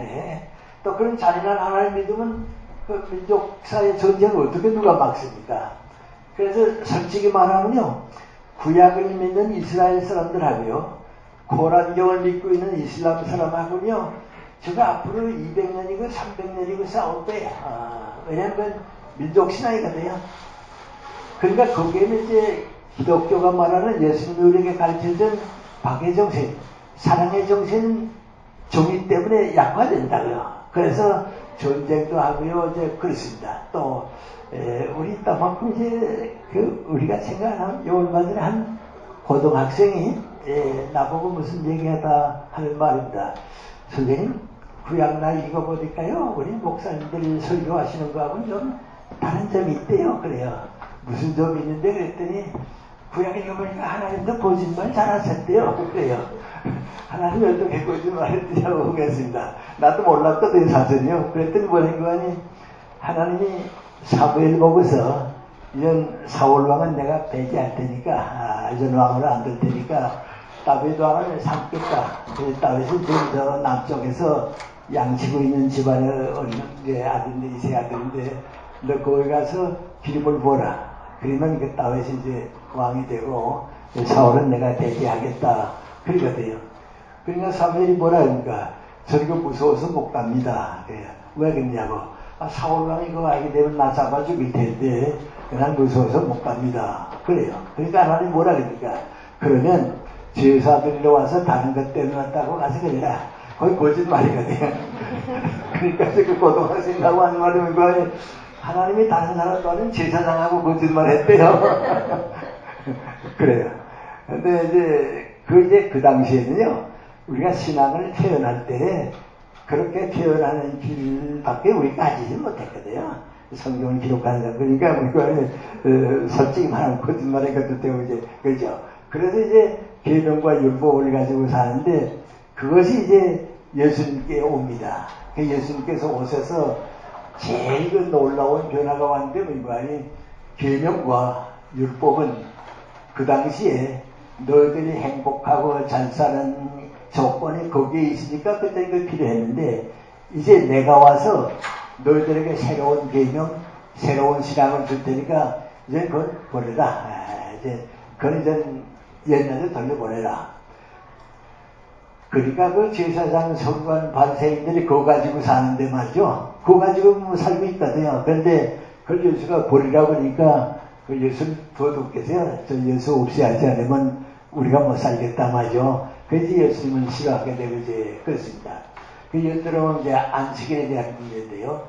또 그런 잔인한 하나님 믿으면 그 민족 사회 전쟁을 어떻게 누가 막습니까? 그래서 솔직히 말하면요 구약을 믿는 이스라엘 사람들하고요 코란경을 믿고 있는 이슬람 사람하고는요 제가 앞으로 200년이고 300년이고 싸울 거예요. 왜냐하면 민족신앙이거든요. 그러니까 거기에는 이제 기독교가 말하는 예수님이 우리에게 가르쳐준 박의 정신, 사랑의 정신, 정의 때문에 약화된다고요. 그래서 전쟁도 하고요, 이제 그렇습니다. 또 우리 이따만큼 이제 우리가 생각하는 요 얼마 전에 한 고등학생이 나보고 무슨 얘기하다 하는 말입니다. 선생님 구약 나 읽어보니까요 우리 목사님들이 설교하시는 거하고는 좀 다른 점이 있대요. 그래요. 무슨 점이 있는데 그랬더니 구약 읽어보니까 하나님도 거짓말 잘하셨대요. 그래요. 하나님 어떻게 거짓말했냐고 보겠습니다. 나도 몰랐거든요 사전이요. 그랬더니 뭐라는 거니 하나님이 사무엘 보고서 이전 사울왕은 내가 배제할 테니까 이전 왕으로 안 될 테니까 다윗 왕을 삼겠다. 다윗은 지금 저 남쪽에서 양치고 있는 집안의 아들인데 이세 아들인데 너 거기 가서 기름을 부어라. 그러면 그 다윗이 이제 왕이 되고 사울은 내가 배제하겠다. 그러거든요. 그러니까 사무엘이 뭐라 하니까 저리가 무서워서 못 갑니다. 왜 그러냐고. 사울왕이 이거 알게 되면 나 잡아 죽일 텐데 그냥 무서워서 못 갑니다. 그래요. 그러니까 하나님 뭐라 그러니까 그러면 제사드리러 와서 다른 것 때문에 왔다고 가서 그래라. 거의 거짓말이거든요. 그러니까 그 고등학생하고 하는 말이면 그 안에 하나님이 다른 사람 또는 제사장하고 거짓말 했대요. 그래요. 근데 이제 그 당시에는요, 우리가 신앙을 표현할 때 그렇게 표현하는 길밖에 우리가 가지지 못했거든요. 성경을 기록하는 거. 그러니까 우리가 솔직히 말하면 거짓말의 것도 때문에 이제, 그죠. 그래서 이제 계명과 율법을 가지고 사는데 그것이 이제 예수님께 옵니다. 예수님께서 오셔서 제일 그 놀라운 변화가 왔는데 뭐니 계명과 율법은 그 당시에 너희들이 행복하고 잘 사는 조건이 거기에 있으니까 그때 그 필요했는데 이제 내가 와서 너희들에게 새로운 계명, 새로운 신앙을 줄 테니까 이제 그걸 보내라. 이제 그걸 이제 옛날에 돌려보내라. 그러니까 그 제사장 서기관 바리새인들이 그거 가지고 사는데 말이죠. 그거 가지고 뭐 살고 있거든요. 그런데 그걸 예수가 버리라고 그러니까 그 예수를 도둑께서요. 저 예수 없이 하지 않으면 우리가 못 살겠다 말이죠. 그래서 예수님은 싫어하게 되고 이제 그렇습니다. 그 예를 들어 이제 안식일에 대한 문제인데요.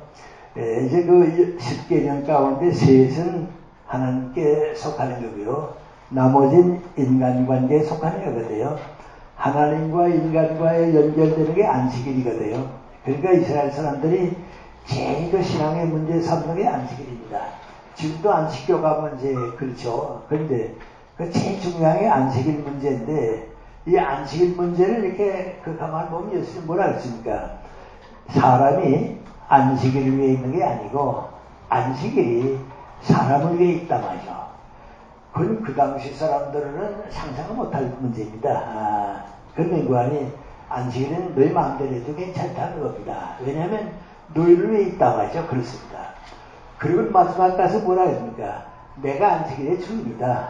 이제 그 10계명 가운데 셋은 하나님께 속하는 거고요. 나머지는 인간관계에 속하는 거거든요. 하나님과 인간과의 연결되는 게 안식일이거든요. 그러니까 이스라엘 사람들이 제일 그 신앙의 문제 삼는 게 안식일입니다. 지금도 안식교 가면 이제 그렇죠. 그런데 그 제일 중요한 게 안식일 문제인데 이 안식일 문제를 이렇게 그 가만 보면 예수님 뭐라 했습니까? 사람이 안식일을 위해 있는 게 아니고 안식일이 사람을 위해 있단 말이죠. 그건 그 당시 사람들은 상상을 못할 문제입니다. 그런 거아니 안식일은 너희 마음대로 해도 괜찮다는 겁니다. 왜냐하면 너희를 위해 있단 말이죠. 그렇습니다. 그리고 마지막 가서 뭐라 했습니까? 내가 안식일의 주입니다.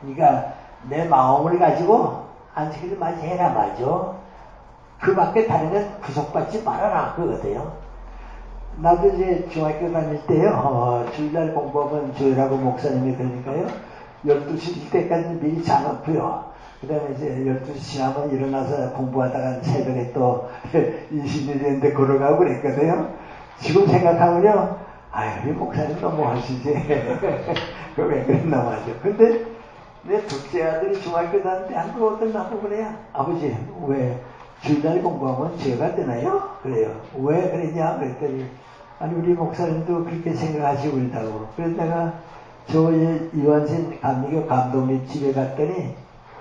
그러니까 내 마음을 가지고 안식일을 맞이해라 말이죠. 그 밖에 다른 건 구속받지 말아라 그거거든요. 나도 이제 중학교 다닐 때요. 주일날 공부하면 주일하고 목사님이 그러니까요. 12시 때까지 미리 자놓고요. 그 다음에 이제 12시 지나면 일어나서 공부하다가 새벽에 또 20일 됐는데 걸어가고 그랬거든요. 지금 생각하면요. 아유, 우리 목사님 너무 하시지. 그 왜 그랬나 말이죠. 근데 내 둘째 아들이 중학교 다닐 때 한국 어떤 나고 그래요. 아버지, 왜 주일날 공부하면 죄가 되나요? 그래요. 왜 그러냐? 그랬더니 아니 우리 목사님도 그렇게 생각하시고 그랬다고. 그래서 내가 저 이완신 감리교 감독님 집에 갔더니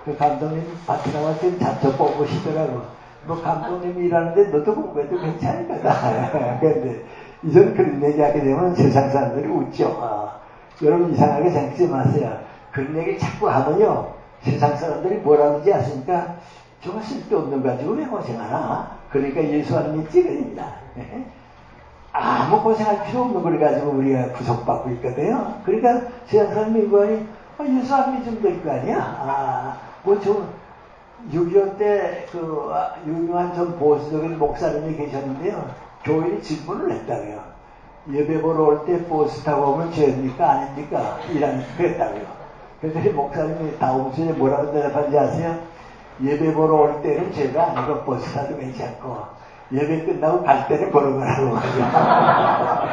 그 감독님 밭에 나와서 잡초 뽑으시더라고. 뭐 감독님이 일하는데 너도 공부해도 괜찮을 거다. 그런데 이전 그런 얘기하게 되면 세상 사람들이 웃죠. 여러분 이상하게 생각하지 마세요. 그런 얘기 자꾸 하면요. 세상 사람들이 뭐라는지 아십니까? 저거 쓸데없는 거 가지고 왜 고생하나? 그러니까 예수님이 찌그립니다. 아무 고생할 필요 없는 걸 가지고 우리가 구속받고 있거든요. 그러니까 세상 사람이 이거니 예수 안 믿으면 될 거 아니야. 뭐 저 6.25 때 그 유명한 좀 보수적인 목사님이 계셨는데요. 교인이 질문을 했다고요. 예배 보러 올 때 버스 타고 오면 죄입니까? 아닙니까? 이라는 그랬다고요. 그랬더니 목사님이 다음 주에 뭐라고 대답한지 아세요? 예배 보러 올 때는 죄가 아니고 버스 타도 괜찮고 예배 끝나고 갈 때는 걸어가라고 하죠.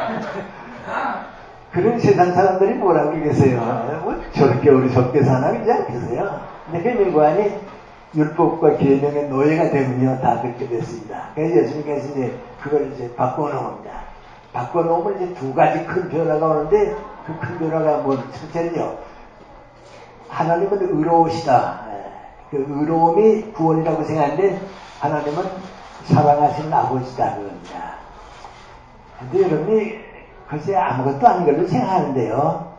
그런 세상 사람들이 뭐라고 그러겠어요? 뭐 저렇게 어리석게 사나 그러지 않겠어요? 근데 그 민관이 율법과 계명의 노예가 되면요 다 그렇게 됐습니다. 그래서 예수님께서 이제 그걸 이제 바꿔놓습니다. 바꿔놓으면 이제 두 가지 큰 변화가 오는데 그 큰 변화가 뭐 첫째는요 하나님은 의로우시다. 그 의로움이 구원이라고 생각하는데 하나님은 사랑하시는 아버지다 그럽니다. 근데 여러분이 글쎄 아무것도 아닌 걸로 생각하는데요.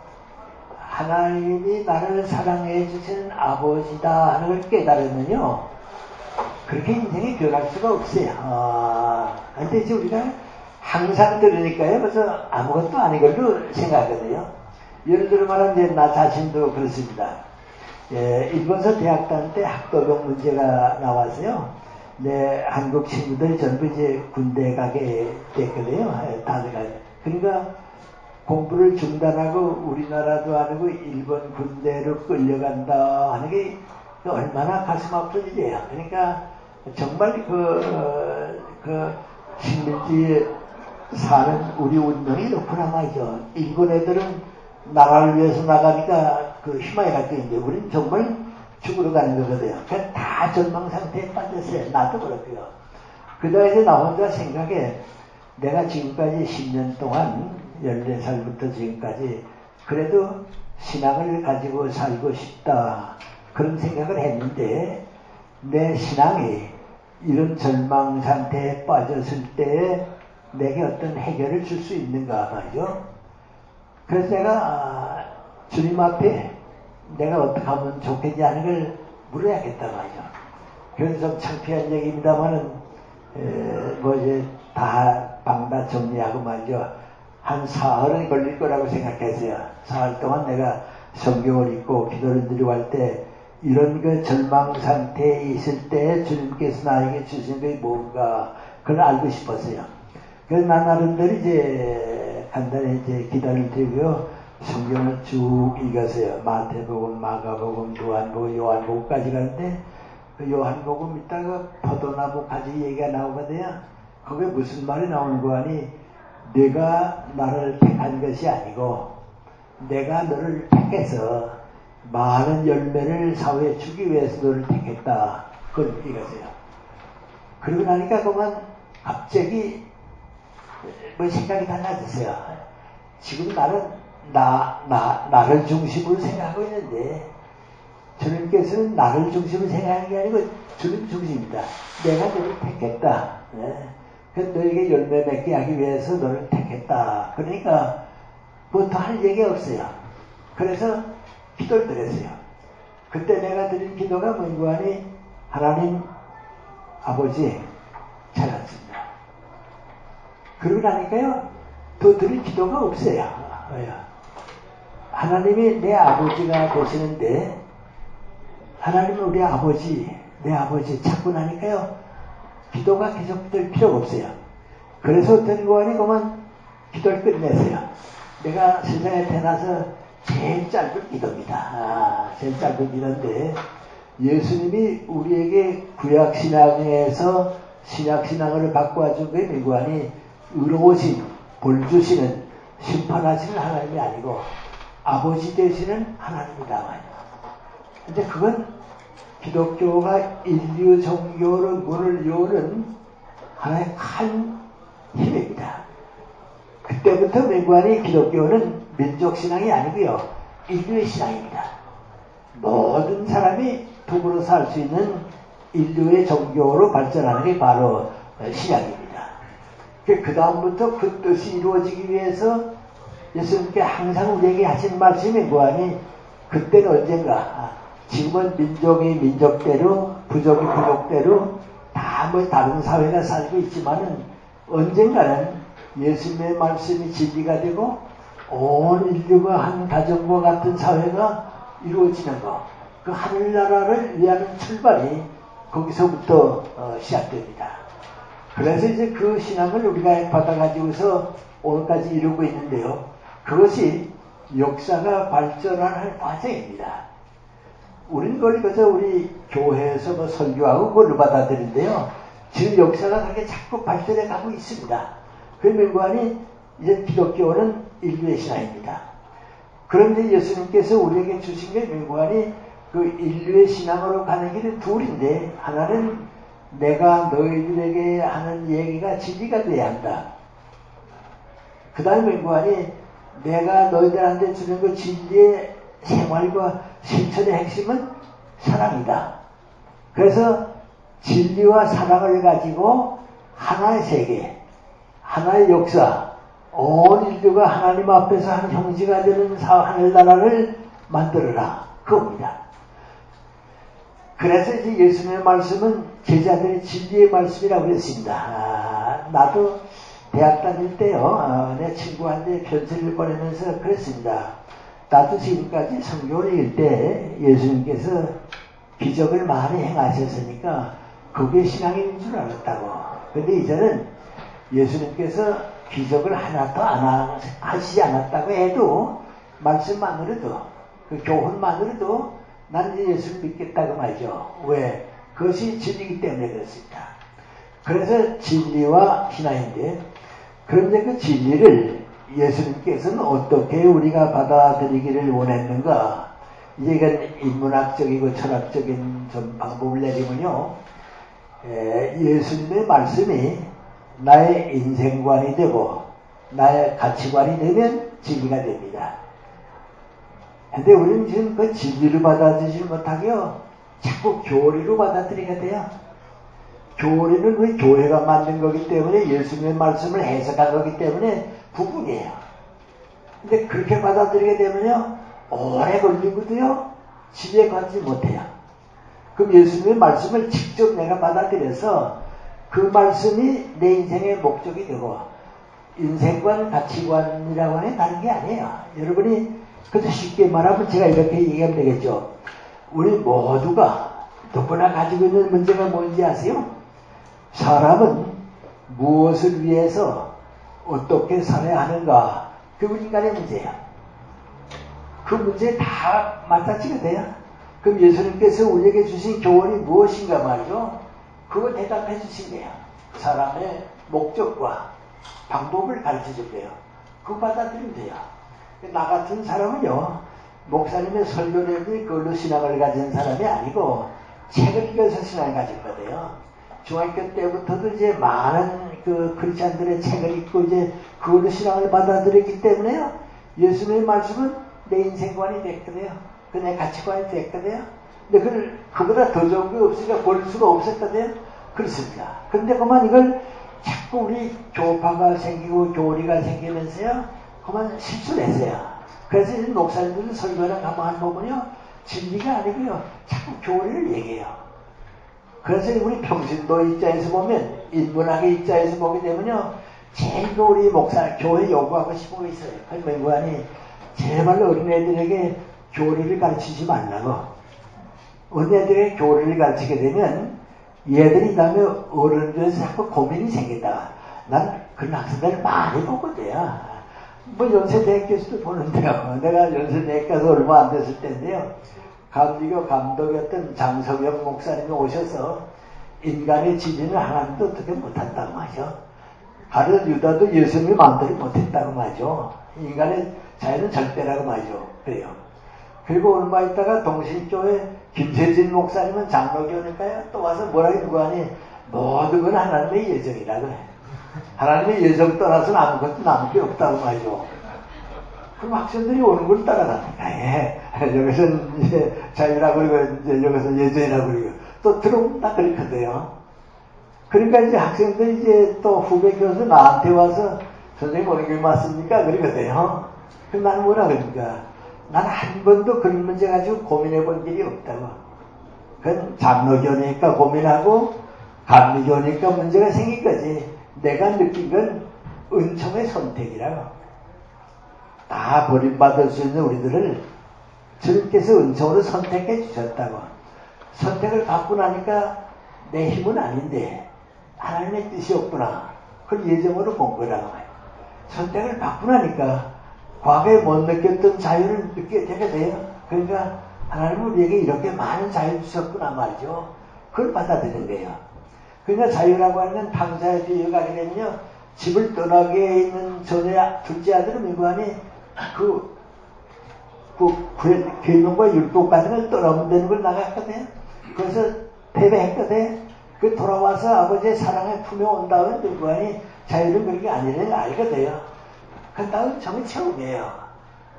하나님이 나를 사랑해 주시는 아버지다 하는 걸 깨달으면요. 그렇게 인생이 변할 수가 없어요. 근데 이제 우리가 항상 들으니까요. 그래서 아무것도 아닌 걸로 생각하거든요. 예를 들어 말하면 나 자신도 그렇습니다. 일본서 대학 다닐 때 학도병 문제가 나와서요. 한국 친구들이 전부 이제 군대 가게 됐거든요. 다들 가게. 그러니까 공부를 중단하고 우리나라도 아니고 일본 군대로 끌려간다 하는 게 얼마나 가슴 아픈 일이에요. 그러니까 정말 그 식민지에 사는 우리 운명이 높구나 말이죠. 일본 애들은 나라를 위해서 나가니까 그 희망이 갈 게 있는데 우리는 정말 죽으러 가는 거거든요. 그냥 다 절망 상태에 빠졌어요. 나도 그렇고요. 그다음에 이제 나 혼자 생각해 내가 지금까지 10년 동안 14살부터 지금까지 그래도 신앙을 가지고 살고 싶다 그런 생각을 했는데 내 신앙이 이런 절망 상태에 빠졌을 때 내게 어떤 해결을 줄 수 있는가 말이죠. 그래서 내가 주님 앞에 내가 어떻게 하면 좋겠냐 하는 걸 물어야겠다 말이죠. 그래서 좀 창피한 얘기입니다만은 뭐 이제 다 방 다 정리하고 말이죠. 한 사흘은 걸릴 거라고 생각했어요. 사흘 동안 내가 성경을 읽고 기도를 드리고 할 때 이런 그 절망 상태에 있을 때 주님께서 나에게 주신 게 뭔가 그걸 알고 싶었어요. 그래서 난 나름대로 이제 간단히 이제 기도를 드리고요. 성경을 쭉 읽었어요. 마태복음, 마가복음, 요한복음, 요한복음까지 가는데 그 요한복음 있다가 포도나무 가지 얘기가 나오거든요. 거기에 무슨 말이 나오는 거 아니? 내가 나를 택한 것이 아니고 내가 너를 택해서 많은 열매를 사회에 주기 위해서 너를 택했다. 그걸 읽었어요. 그러고 나니까 그만 갑자기 뭐 생각이 달라졌어요. 지금 나는 나를 중심으로 생각하고 있는데 주님께서는 나를 중심으로 생각하는 게 아니고 주님 중심이다. 내가 너를 택했다. 네. 그래서 너에게 열매 맺게 하기 위해서 너를 택했다. 그러니까 뭐 더 할 얘기가 없어요. 그래서 기도를 드렸어요. 그때 내가 드린 기도가 뭔고 하니 하나님 아버지 찾았습니다. 그러고 나니까요 더 드릴 기도가 없어요. 하나님이 내 아버지가 되시는데 하나님은 우리 아버지 내 아버지 찾고 나니까요 기도가 계속 될 필요가 없어요. 그래서 어떤 거 아니 그만 기도를 끝냈어요. 내가 세상에 태어나서 제일 짧은 기도입니다. 제일 짧은 기도인데 예수님이 우리에게 구약신앙에서 신약신앙을 바꿔준 게 미구하니 의로우신 벌주시는 심판하시는 하나님이 아니고 아버지 되시는 하나님이다. 근데 그건 기독교가 인류 종교의 문을 여는 하나의 큰 힘입니다. 그때부터 맹관이 기독교는 민족신앙이 아니고요. 인류의 신앙입니다. 모든 사람이 더불어 살 수 있는 인류의 종교로 발전하는 게 바로 신앙입니다. 그 다음부터 그 뜻이 이루어지기 위해서 예수님께 항상 우리에게 하신 말씀이 뭐하니 그때는 언젠가 지금은 민족이 민족대로 부족이 부족대로 다 뭐 다른 사회가 살고 있지만은 언젠가는 예수님의 말씀이 진리가 되고 온 인류가 한 가정과 같은 사회가 이루어지는 것, 그 하늘나라를 위하는 출발이 거기서부터 시작됩니다. 그래서 이제 그 신앙을 우리가 받아가지고서 오늘까지 이루고 있는데요. 그것이 역사가 발전하는 과정입니다. 우리는 그걸 그저 우리 교회에서 뭐 설교하고 그걸로 받아들이는데요. 지금 역사가 그렇게 자꾸 발전해 가고 있습니다. 그 명관이 이제 기독교는 인류의 신앙입니다. 그런데 예수님께서 우리에게 주신 게 명관이 그 인류의 신앙으로 가는 길은 둘인데 하나는 내가 너희들에게 하는 얘기가 진리가 돼야 한다. 그 다음에 명관이 내가 너희들한테 주는 그 진리의 생활과 실천의 핵심은 사랑이다. 그래서 진리와 사랑을 가지고 하나의 세계, 하나의 역사, 온 인류가 하나님 앞에서 한 형제가 되는 하늘나라를 만들어라. 그겁니다. 그래서 이제 예수님의 말씀은 제자들의 진리의 말씀이라고 그랬습니다. 나도 대학 다닐 때요, 내 친구한테 편지를 보내면서 그랬습니다. 나도 지금까지 성경을 읽을 때 예수님께서 기적을 많이 행하셨으니까 그게 신앙인 줄 알았다고. 근데 이제는 예수님께서 기적을 하나도 안 하시지 않았다고 해도 말씀만으로도 그 교훈만으로도 난 이제 예수를 믿겠다고 말이죠. 왜? 그것이 진리이기 때문에 그렇습니다. 그래서 진리와 신앙인데 그런데 그 진리를 예수님께서는 어떻게 우리가 받아들이기를 원했는가? 이제 이건 인문학적이고 철학적인 좀 방법을 내리면요. 예수님의 말씀이 나의 인생관이 되고 나의 가치관이 되면 진리가 됩니다. 근데 우리는 지금 그 진리를 받아들이지 못하게요. 자꾸 교리로 받아들이게 돼요. 교리는 우리 교회가 만든 거기 때문에 예수님의 말씀을 해석한 거기 때문에 부분이에요. 근데 그렇게 받아들이게 되면요, 오래 걸리고도요, 집에 가지 못해요. 그럼 예수님의 말씀을 직접 내가 받아들여서 그 말씀이 내 인생의 목적이 되고, 인생관, 가치관이라고 하면 다른 게 아니에요. 여러분이, 그래서 쉽게 말하면 제가 이렇게 얘기하면 되겠죠. 우리 모두가 누구나 가지고 있는 문제가 뭔지 아세요? 사람은 무엇을 위해서 어떻게 살아야 하는가? 그게 인간의 문제예요. 그 문제에 다 맞닥뜨려야 돼요. 그럼 예수님께서 우리에게 주신 교훈이 무엇인가 말이죠? 그거 대답해 주신 거예요. 사람의 목적과 방법을 가르쳐 줄 거예요. 그거 받아들이면 돼요. 나 같은 사람은요, 목사님의 설교 내용이 그걸로 신앙을 가진 사람이 아니고 책을 읽어서 신앙을 가질 거예요. 중학교 때부터도 이제 많은 그 크리스찬들의 책을 읽고 이제 그걸로 신앙을 받아들였기 때문에요, 예수님의 말씀은 내 인생관이 됐거든요. 그 내 가치관이 됐거든요. 근데 그보다 더 좋은 게 없으니까 볼 수가 없었거든요. 그렇습니다. 그런데 그만 이걸 자꾸 우리 교파가 생기고 교리가 생기면서요, 그만 실수를 했어요. 그래서 이제 목사님들은 설교를 가만히 보면요, 진리가 아니고요, 자꾸 교리를 얘기해요. 그래서 우리 평신도 입장에서 보면, 인문학의 입장에서 보게 되면요, 제일 우리 목사, 교회 요구하고 싶은 거 있어요. 맹관이 제발 어린애들에게 교리를 가르치지 말라고. 어린애들에게 교리를 가르치게 되면 얘들이 다음에 어른들에서 자꾸 고민이 생긴다. 난 그런 학생들을 많이 보거든요. 뭐 연세대학교에서도 보는데요. 내가 연세대학 가서 얼마 안 됐을 때인데요, 감리교 감독이었던 장석영 목사님이 오셔서 인간의 지지는 하나님도 어떻게 못한다고 하죠. 가룟 유다도 예수님이 마음대로 못했다고 말이죠. 인간의 자유는 절대라고 말이죠. 그래요. 그리고 얼마 있다가 동신교회 김세진 목사님은 장로교니까요, 또 와서 뭐라고 누가 하니, 모든 건 하나님의 예정이라고 해. 하나님의 예정 떠나서는 아무것도 남을 게 없다고 말이죠. 그럼 학생들이 오는 걸 따라가니까, 예. 여기서는 이제 자유라고 그러고, 이제 여기서 예정이라고 그러고, 또 들어오면 다 그렇거든요. 그러니까 이제 학생들이 이제 또 후배 교수 나한테 와서, 선생님 어느 교회 맞습니까? 그러거든요. 그럼 나는 뭐라 그러니까, 나는 한 번도 그런 문제 가지고 고민해 본 일이 없다고. 그건 장로교니까 고민하고, 감리교니까 문제가 생긴 거지. 내가 느낀 건 은총의 선택이라고. 다 버림받을 수 있는 우리들을 주님께서 은총으로 선택해 주셨다고. 선택을 받고 나니까 내 힘은 아닌데 하나님의 뜻이 없구나. 그걸 예정으로 본 거라고. 선택을 받고 나니까 과거에 못 느꼈던 자유를 느끼게 되게 돼요. 그러니까 하나님은 우리에게 이렇게 많은 자유를 주셨구나 말이죠. 그걸 받아들이는 거예요. 그러니까 자유라고 하는 당사에 뛰어가게 되면요, 집을 떠나게 있는 전에 둘째 아들은 민관이 계명과 율법 같은 걸 떠나면 되는 걸 나갔거든요. 그래서 패배했거든요. 그 돌아와서 아버지의 사랑을 품에 온 다음에 민관이 자유는 그런 게 아니라는 걸 알거든요. 그 다음 정말 처음이에요.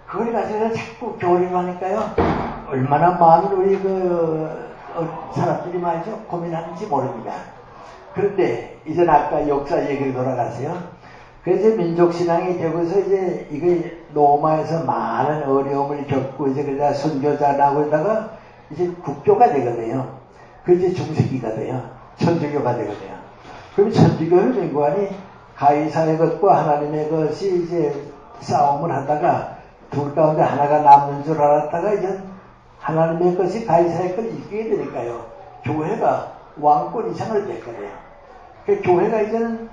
그걸 가지고 자꾸 교리를 하니까요, 얼마나 많은 우리 사람들이 말이죠, 고민하는지 모릅니다. 그런데 이제 아까 역사 얘기를 돌아가세요. 그래서 민족신앙이 되고서 이제 이게 로마에서 많은 어려움을 겪고 이제 그러다 선교자라고 하다가 이제 국교가 되거든요. 그 이제 중세기가 돼요. 천주교가 되거든요. 그럼 천주교를 민관이 가이사의 것과 하나님의 것이 이제 싸움을 하다가 둘 가운데 하나가 남는 줄 알았다가 이제 하나님의 것이 가이사의 걸 이기게 되니까요, 교회가 왕권 이상을 됐거든요. 그 교회가 이제는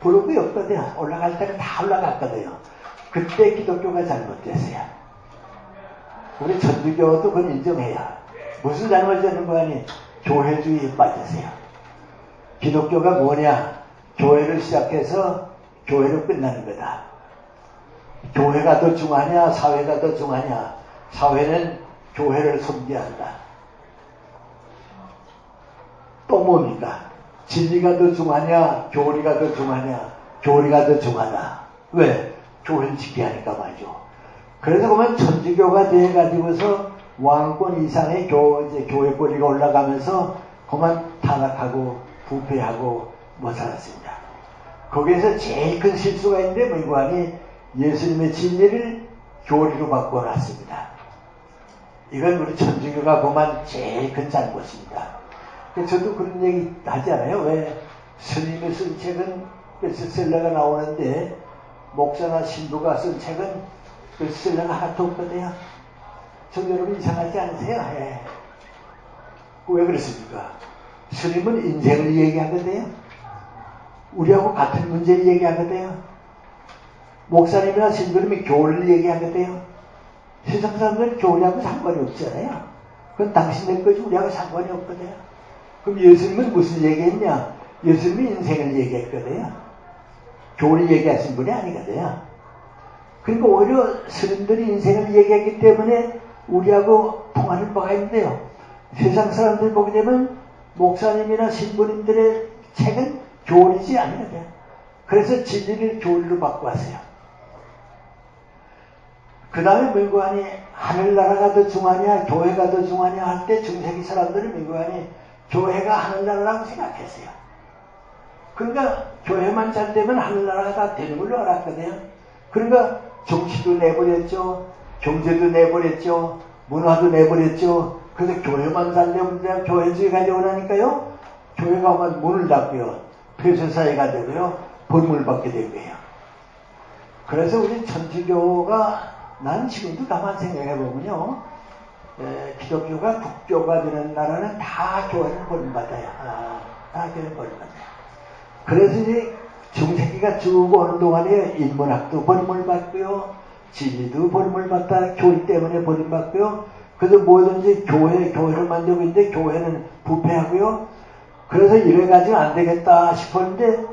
부록이 없거든요. 올라갈 때는 다 올라갔거든요. 그때 기독교가 잘못됐어요. 우리 천주교도 그건 인정해요. 무슨 잘못되는 거 아니? 교회주의에 빠졌어요. 기독교가 뭐냐? 교회를 시작해서 교회로 끝나는 거다. 교회가 더 중하냐, 사회가 더 중하냐? 사회는 교회를 섬겨야 한다. 또 뭡니까? 진리가 더 중하냐, 교리가 더 중하냐? 교리가 더 중하다. 왜? 교회를 지켜야 하니까 말이죠. 그래서 보면 천주교가 돼가지고서 왕권 이상의 교회 권리가 올라가면서 그만 타락하고 부패하고 못 살았습니다. 거기에서 제일 큰 실수가 있는데 문관이 예수님의 진리를 교리로 바꿔놨습니다. 이건 우리 천주교가 보면 제일 큰 잘못입니다. 저도 그런 얘기 하잖아요. 왜 스님이 쓴 책은 베스트셀러가 나오는데 목사나 신부가 쓴 책은 베스트셀러가 하나도 없거든요. 저 여러분 이상하지 않으세요? 예. 왜 그렇습니까? 스님은 인생을 얘기하거든요. 우리하고 같은 문제를 얘기하거든요. 목사님이나 신부님이 교리를 얘기하거든요. 세상 사람들은 교리하고 상관이 없잖아요. 그건 당신들 거지 우리하고 상관이 없거든요. 그럼 예수님은 무슨 얘기했냐? 예수님이 인생을 얘기했거든요. 교리 얘기하신 분이 아니거든요. 그러니까 오히려 스님들이 인생을 얘기했기 때문에 우리하고 통하는 바가 있는데요. 세상 사람들 보게 되면 목사님이나 신부님들의 책은 교리지 않거든요. 그래서 진리를 교리로 바꿔왔어요. 그 다음에 민구안이 하늘나라가 더 중하냐 교회가 더 중하냐 할 때 중세기 사람들은 민구안이 교회가 하늘나라라고 생각했어요. 그러니까 교회만 잘 되면 하늘나라가 다 되는 걸로 알았거든요. 그러니까 정치도 내버렸죠. 경제도 내버렸죠. 문화도 내버렸죠. 그래서 교회만 잘 되면 교회주의 가져오라니까요. 교회가 오면 문을 닫고요. 폐쇄사회가 되고요. 벌문을 받게 되고요. 그래서 우리 천주교가 난 지금도 가만 생각해보면요. 기독교가 국교가 되는 나라는 다 교회를 벌문받아요. 다 교회를 벌문받아요. 그래서 이제 중세기가 쭉 오는 동안에 인문학도 벌문을 받고요. 진리도 벌문을 받다 교리 때문에 벌문받고요. 그래서 뭐든지 교회를 만들고 있는데 교회는 부패하고요. 그래서 이래가지고 안 되겠다 싶었는데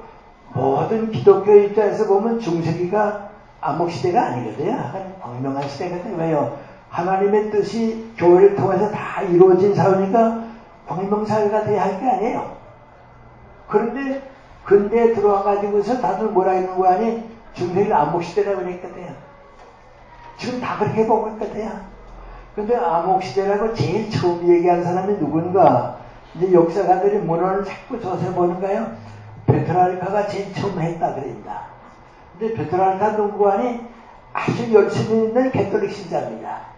모든 기독교 입장에서 보면 중세기가 암흑시대가 아니거든요. 광명한 시대거든요. 왜요? 하나님의 뜻이 교회를 통해서 다 이루어진 사회니까 광명사회가 돼야 할 게 아니에요. 그런데 근대에 들어와가지고서 다들 뭐라 했는 거 아니? 중세기를 암흑시대라고 그랬거든요. 지금 다 그렇게 보고 있거든요. 근데 암흑시대라고 제일 처음 얘기한 사람이 누군가? 이제 역사가들이 문헌을 자꾸 조사해보는가요? 페트라르카가 제일 처음 했다 그럽니다. 근데 페트라르카 농구안이 아주 열심히 있는 개톨릭 신자입니다.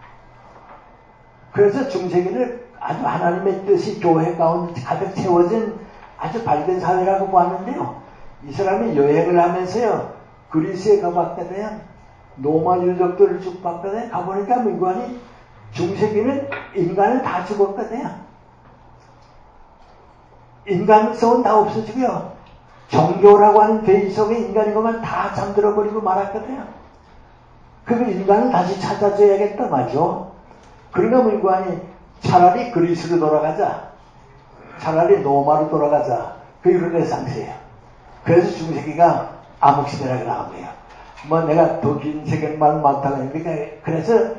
그래서 중세기를 아주 하나님의 뜻이 교회 가운데 가득 채워진 아주 밝은 사회라고 보았는데요. 이 사람이 여행을 하면서요. 그리스에 가봤거든요. 로마 유적들을 쭉 봤거든요. 가보니까 민관이 중세기는 인간을 다 죽었거든요. 인간성은 다 없어지고요. 종교라고 하는 괴이 속에 인간이 그만 다 잠들어버리고 말았거든요. 그럼 인간을 다시 찾아줘야겠다 말이죠. 그러니까 민관이 차라리 그리스로 돌아가자. 차라리 로마로 돌아가자. 그게 르네상스예요. 그래서 중세기가 암흑시대라고 나온 거예요. 뭐 내가 더 긴 세계말 많다고 하니까 그래서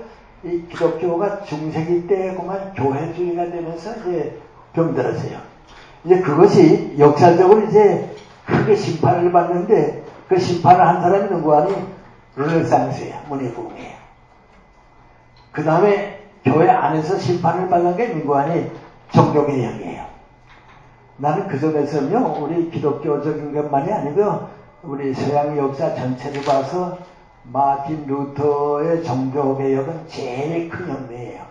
이 기독교가 중세기 때 그만 교회주의가 되면서 이제 병들었어요. 이제 그것이 역사적으로 이제 크게 심판을 받는데 그 심판을 한 사람이 누구 아니? 르네상스예요. 문예부흥이에요. 그 다음에 교회 안에서 심판을 받는 게 누구 아니? 종교개혁이에요. 나는 그 점에서는요, 우리 기독교적인 것만이 아니고요, 우리 서양 역사 전체를 봐서 마틴 루터의 종교개혁은 제일 큰 혁명이에요.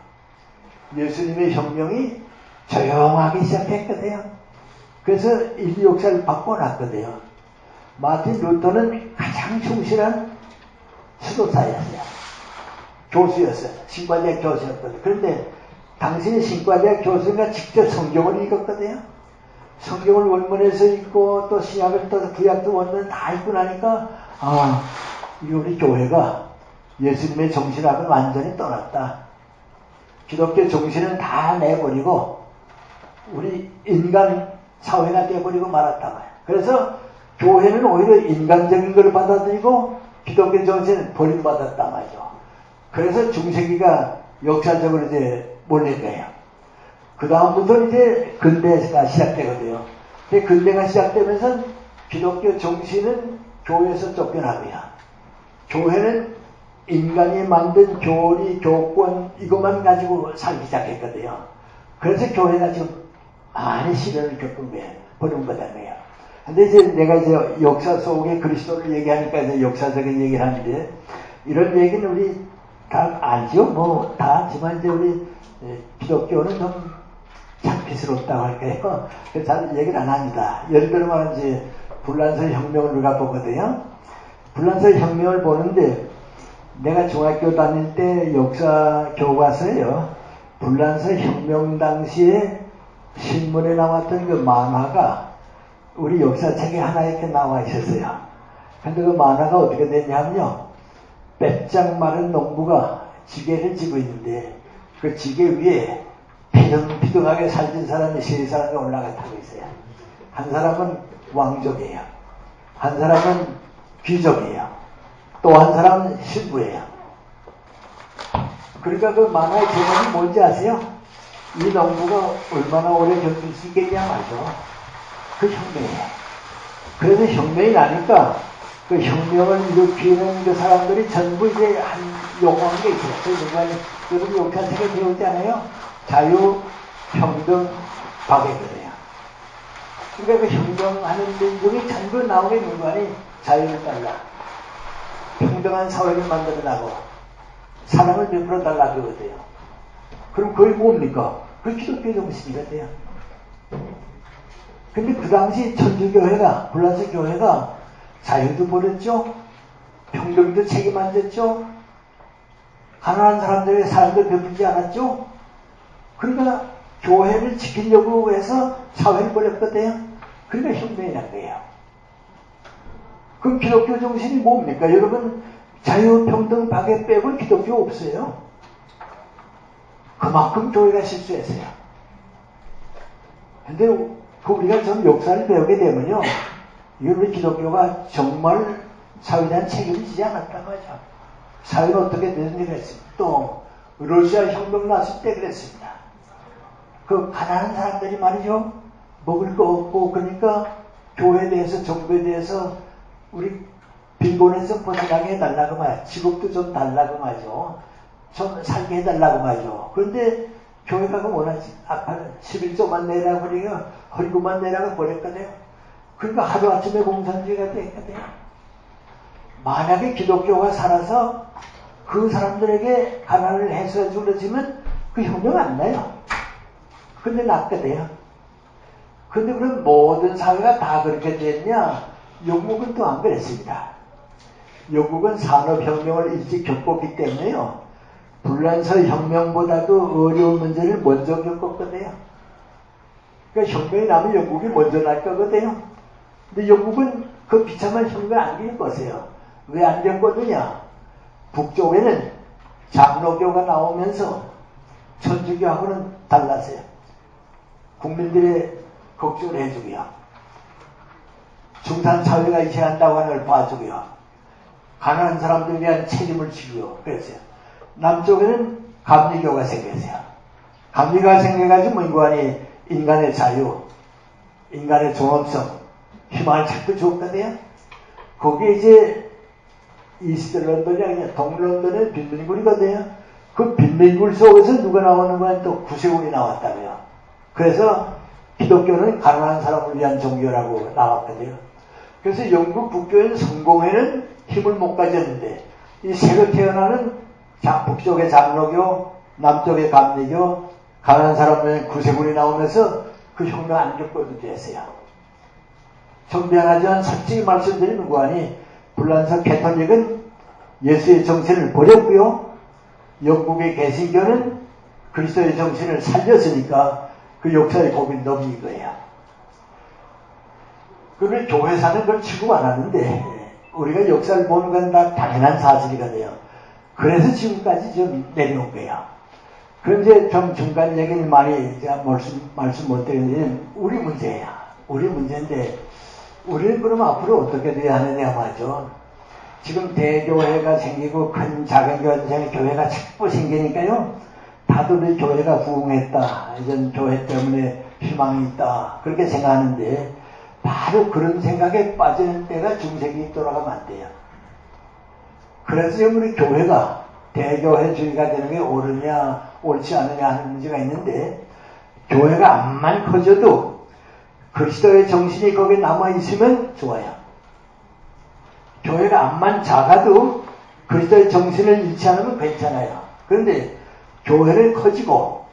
예수님의 혁명이 조용하게 시작했거든요. 그래서 인류 역사를 바꿔놨거든요. 마틴 루터는 가장 충실한 수도사였어요. 교수였어요. 신과대학 교수였거든요. 그런데 당신이 신과대학 교수가 직접 성경을 읽었거든요. 성경을 원문에서 읽고 또 신약을 또 구약도 원문 다 읽고 나니까 이 우리 교회가 예수님의 정신하고는 완전히 떠났다. 기독교 정신은 다 내버리고 우리 인간 사회가 되어버리고 말았다. 그래서 교회는 오히려 인간적인 걸 받아들이고 기독교 정신은 버림받았다 말이죠. 그래서 중세기가 역사적으로 이제 몰린 거예요. 그 다음부터 이제 근대가 시작되거든요. 근대가 시작되면서 기독교 정신은 교회에서 쫓겨나고요. 교회는 인간이 만든 교리, 교권 이것만 가지고 살기 시작했거든요. 그래서 교회가 지금 많이 시련을 겪은 거예요. 보는 거잖아요. 근데 이제 내가 이제 역사 속에 그리스도를 얘기하니까 이제 역사적인 얘기를 하는데, 이런 얘기는 우리 다 알죠? 뭐, 다 알지만 이제 우리 기독교는 좀 창피스럽다고 할까요? 그래서 잘 얘기를 안 합니다. 예를 들면 이제 불란서 혁명을 우리가 보거든요. 불란서 혁명을 보는데, 내가 중학교 다닐 때 역사 교과서에요. 불란서 혁명 당시에 신문에 나왔던 그 만화가 우리 역사책에 하나 이렇게 나와 있었어요. 근데 그 만화가 어떻게 됐냐면요. 빽짝 마른 농부가 지게를 지고 있는데 그 지게 위에 피둥피둥하게 살찐 사람이 세 사람이 올라가 타고 있어요. 한 사람은 왕족이에요. 한 사람은 귀족이에요. 또 한 사람은 신부예요. 그러니까 그 만화의 제목이 뭔지 아세요? 이 농부가 얼마나 오래 견딜 수 있겠냐 말이죠. 그 혁명이에요. 그래서 혁명이 나니까 그 혁명을 일으키는 그 사람들이 전부 이제 한 요구한 게 있어요. 그 여러분 역사책에 배우지 않아요? 자유, 평등, 박애거든요. 그러니까 그 혁명하는 민족이 전부 나오게 있는 거 아니 자유를 달라. 평등한 사회를 만들어나고 사랑을 베풀어 달라 그러거든요. 그럼 그게 뭡니까? 그 기독교 정신이거든요. 근데 그 당시 천주교회가, 불란서 교회가 자유도 버렸죠? 평등도 책임 안 졌죠? 가난한 사람들에게 사랑도 베풀지 않았죠? 그러니까 교회를 지키려고 해서 사회를 버렸거든요. 그러니까 혁명이 난 거예요. 그럼 기독교 정신이 뭡니까? 여러분, 자유, 평등, 박애 빼고 기독교 없어요. 그만큼 교회가 실수했어요. 근데 우리가 좀 역사를 배우게 되면요. 이건 우리 기독교가 정말 사회에 대한 책임을 지지 않았단 말이죠. 사회는 어떻게 되는지 그랬습니다. 또 러시아 혁명 났을 때 그랬습니다. 그 가난한 사람들이 말이죠. 먹을 거 없고 그러니까 교회에 대해서 정부에 대해서 우리 빈곤에서 벗어나게 해달라고 말이죠. 직업도 좀 달라고 말이죠. 좀 살게 해달라고 말이죠. 그런데 교회가 그 원하지. 아까 11조만 내라고 그러니까 헌금만 내라고 버렸거든요. 그러니까 하루아침에 공산주의가 됐거든요. 만약에 기독교가 살아서 그 사람들에게 가난을 해소해 주려지면 그 혁명 안 나요. 근데 났거든요. 근데 그럼 모든 사회가 다 그렇게 됐냐? 영국은 또 안 그랬습니다. 영국은 산업혁명을 일찍 겪었기 때문에요. 불란서 혁명보다도 어려운 문제를 먼저 겪었거든요. 그러니까 혁명이 나면 영국이 먼저 날 거거든요. 근데 영국은 그 비참한 혁명 안 겪었어요. 왜 안 겪었느냐? 북쪽에는 장로교가 나오면서 천주교하고는 달랐어요. 국민들의 걱정을 해주고요. 중산사회가 이체한다고 하는 걸 봐주고요. 가난한 사람들에 대한 책임을 지고요. 그랬어요. 남쪽에는 감리교가 생겼어요. 감리교가 생겨가지고 인간이 인간의 자유, 인간의 존엄성, 희망을 찾고 줬거든요. 거기에 이제 이스트 런던이 아니라 동런던의 빈민굴이거든요. 그 빈민굴 속에서 누가 나오는 건 또 구세군이 나왔다고요. 그래서 기독교는 가난한 사람을 위한 종교라고 나왔거든요. 그래서 영국 북교회는 성공회는 힘을 못 가졌는데 이 새로 태어나는 북쪽의 장로교, 남쪽의 감리교, 가난한 사람의 구세군이 나오면서 그 혁명 안 겪어도 됐어요. 좀 미안하지만 솔직히 말씀드리는 거 아니 불란서 캐톨릭은 예수의 정신을 버렸고요. 영국의 개신교는 그리스도의 정신을 살렸으니까 그 역사의 고민이 너무 이거예요. 그러면 교회사는 그걸 취급 안 하는데 우리가 역사를 보는 건 다 당연한 사실이거든요. 그래서 지금까지 좀 내려온 거예요. 그런데 좀 중간 얘기를 많이 제가 말씀 못 드리는 우리 문제예요. 우리 문제인데 우리는 그럼 앞으로 어떻게 돼야 하느냐 말이죠. 지금 대교회가 생기고 큰 작은 교회가 자꾸 생기니까요. 다들 우리 교회가 부흥했다. 이전 교회 때문에 희망이 있다. 그렇게 생각하는데 바로 그런 생각에 빠지는 때가 중세기 돌아가면 안 돼요. 그래서 지금 우리 교회가 대교회주의가 되는 게 옳으냐 옳지 않느냐 하는 문제가 있는데 교회가 암만 커져도 그리스도의 정신이 거기에 남아있으면 좋아요. 교회가 암만 작아도 그리스도의 정신을 잃지 않으면 괜찮아요. 그런데 교회를 커지고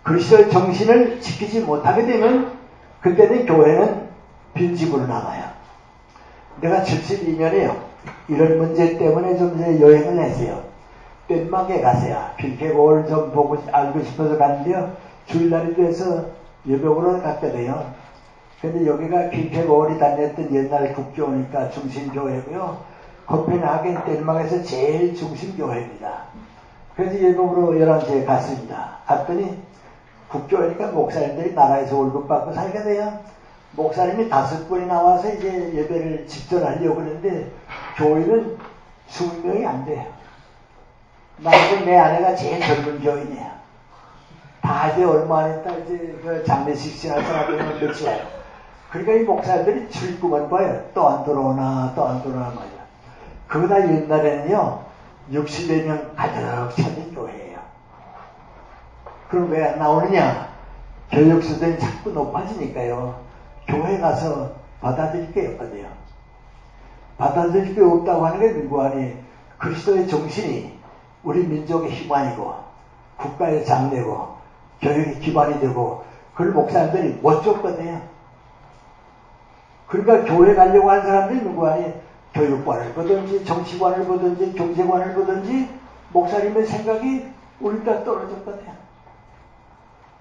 그리스도의 정신을 지키지 못하게 되면 그때는 교회는 빈집으로 남아요. 내가 72년에요. 이런 문제 때문에 좀 이제 여행을 했어요. 덴마크에 갔어요. 킬케고를 좀 보고 알고 싶어서 갔는데요. 주일날이 돼서 예배보러 갔거든요. 근데 여기가 킬케고를 다녔던 옛날 국교니까 중심교회고요. 코펜하겐 덴마크에서 제일 중심교회입니다. 그래서 예배보러 11시에 갔습니다. 갔더니 국교회니까 목사님들이 나라에서 월급 받고 살게 돼요. 목사님이 5분이 나와서 이제 예배를 집전하려고 그러는데 교인은 20명이 안 돼요. 나중에 내 아내가 제일 젊은 교인이에요. 다 이제 얼마 안 있다 이제 그 장례식 지날 사람들은 며칠 와요. 그러니까 이 목사님들이 출입구만 봐요. 또 안 들어오나 또 안 들어오나 말이야. 그보다 옛날에는요 60여 명 가득 차는 교회예요. 그럼 왜 안 나오느냐? 교육 수준이 자꾸 높아지니까요. 교회 가서 받아들일 게 없거든요. 받아들일 게 없다고 하는 게 누구 아니 그리스도의 정신이 우리 민족의 희망이고 국가의 장래고 교육의 기반이 되고 그걸 목사님들이 못 줬거든요. 그러니까 교회 가려고 하는 사람들이 누구 아니 교육관을 보든지 정치관을 보든지 경제관을 보든지 목사님의 생각이 우리가 떨어졌거든요.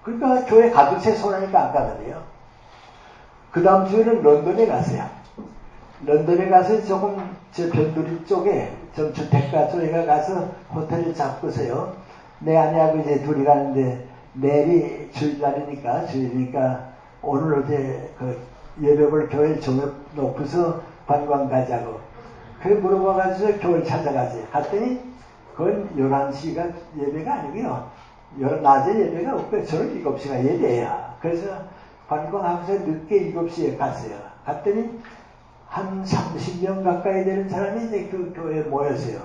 그러니까 교회 가득 손하니까 안 가거든요. 그 다음 주에는 런던에 갔어요. 런던에 가서 조금 저 변두리 쪽에 좀 주택가 쪽에 가서 호텔을 잡고서요. 내 아내하고 이제 둘이 가는데 내일이 주일이니까 오늘 어제 그 예배볼 교회를 정해놓고서 관광 가자고. 그래 물어봐가지고 교회를 찾아가지. 갔더니 그건 11시가 예배가 아니고요. 낮에 예배가 없고요. 저는 7시가 예배예요. 그래서 관광하면서 늦게 7시에 갔어요. 갔더니 한 30명 가까이 되는 사람이 이제 그 교회에 모였어요.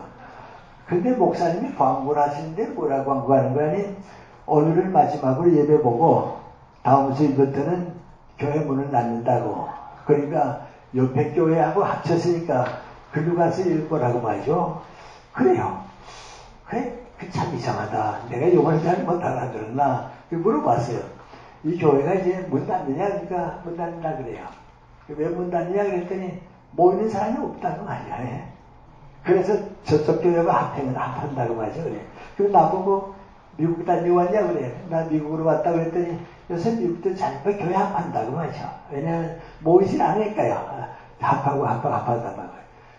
근데 목사님이 광고를 하시는데 뭐라고 광고하는 거 아니? 오늘을 마지막으로 예배 보고 다음 주부터는 교회 문을 닫는다고. 그러니까 옆에 교회하고 합쳤으니까 글로 가서 읽고라고 말이죠. 그래요. 그래? 그 참 이상하다. 내가 용어를 잘 못 알아들었나? 물어봤어요. 이 교회가 이제 문 닫느냐? 그러니까 문 닫는다 그래요. 왜 문 닫느냐? 그랬더니 모이는 사람이 없다고 말이야. 예? 그래서 저쪽 교회가 합한다고 말이죠. 그래. 그럼 나보고 미국 다니고 왔냐? 그래. 나 미국으로 왔다고 그랬더니 요새 미국도 자꾸 교회 합한다고 말이죠. 왜냐하면 모이질 않으니까요. 합하고.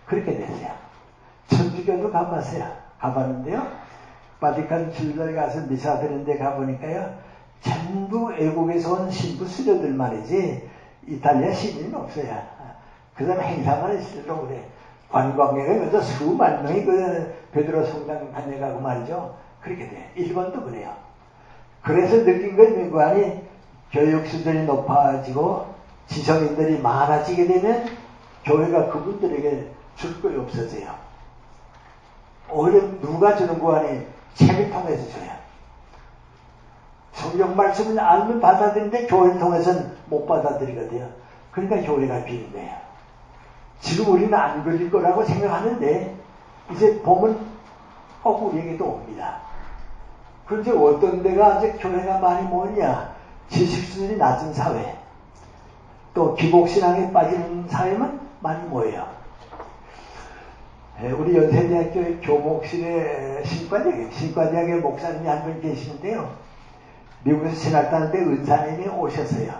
그렇게 됐어요. 천주교도 가봤어요. 가봤는데요. 바티칸 주일날 가서 미사 드리는데 가보니까요. 전부 외국에서 온 신부 수녀들 말이지 이탈리아 시민은 없어요. 그 다음에 행사만 있으려고 그래. 관광객이 그래서 수만 명이 그 베드로 성당 다녀가고 말이죠. 그렇게 돼. 일본도 그래요. 그래서 느낀 건 민관이 교육 수준이 높아지고 지성인들이 많아지게 되면 교회가 그분들에게 줄 것이 없어져요. 오히려 누가 주는 거 아니 책을 통해서 줘요. 성경 말씀을 알면 받아들이는데 교회를 통해서는 못 받아들이거든요. 그러니까 교회가 비는 거예요. 지금 우리는 안 걸릴 거라고 생각하는데 이제 보면 꼭 우리에게도 옵니다. 그런데 어떤 데가 이제 교회가 많이 모이냐? 지식 수준이 낮은 사회, 또 기복신앙에 빠지는 사회만 많이 모여요. 우리 연세대학교 교목실의 신과대학의 목사님이 한 분 계시는데요. 미국에서 신학다는데 은사님이 오셨어요.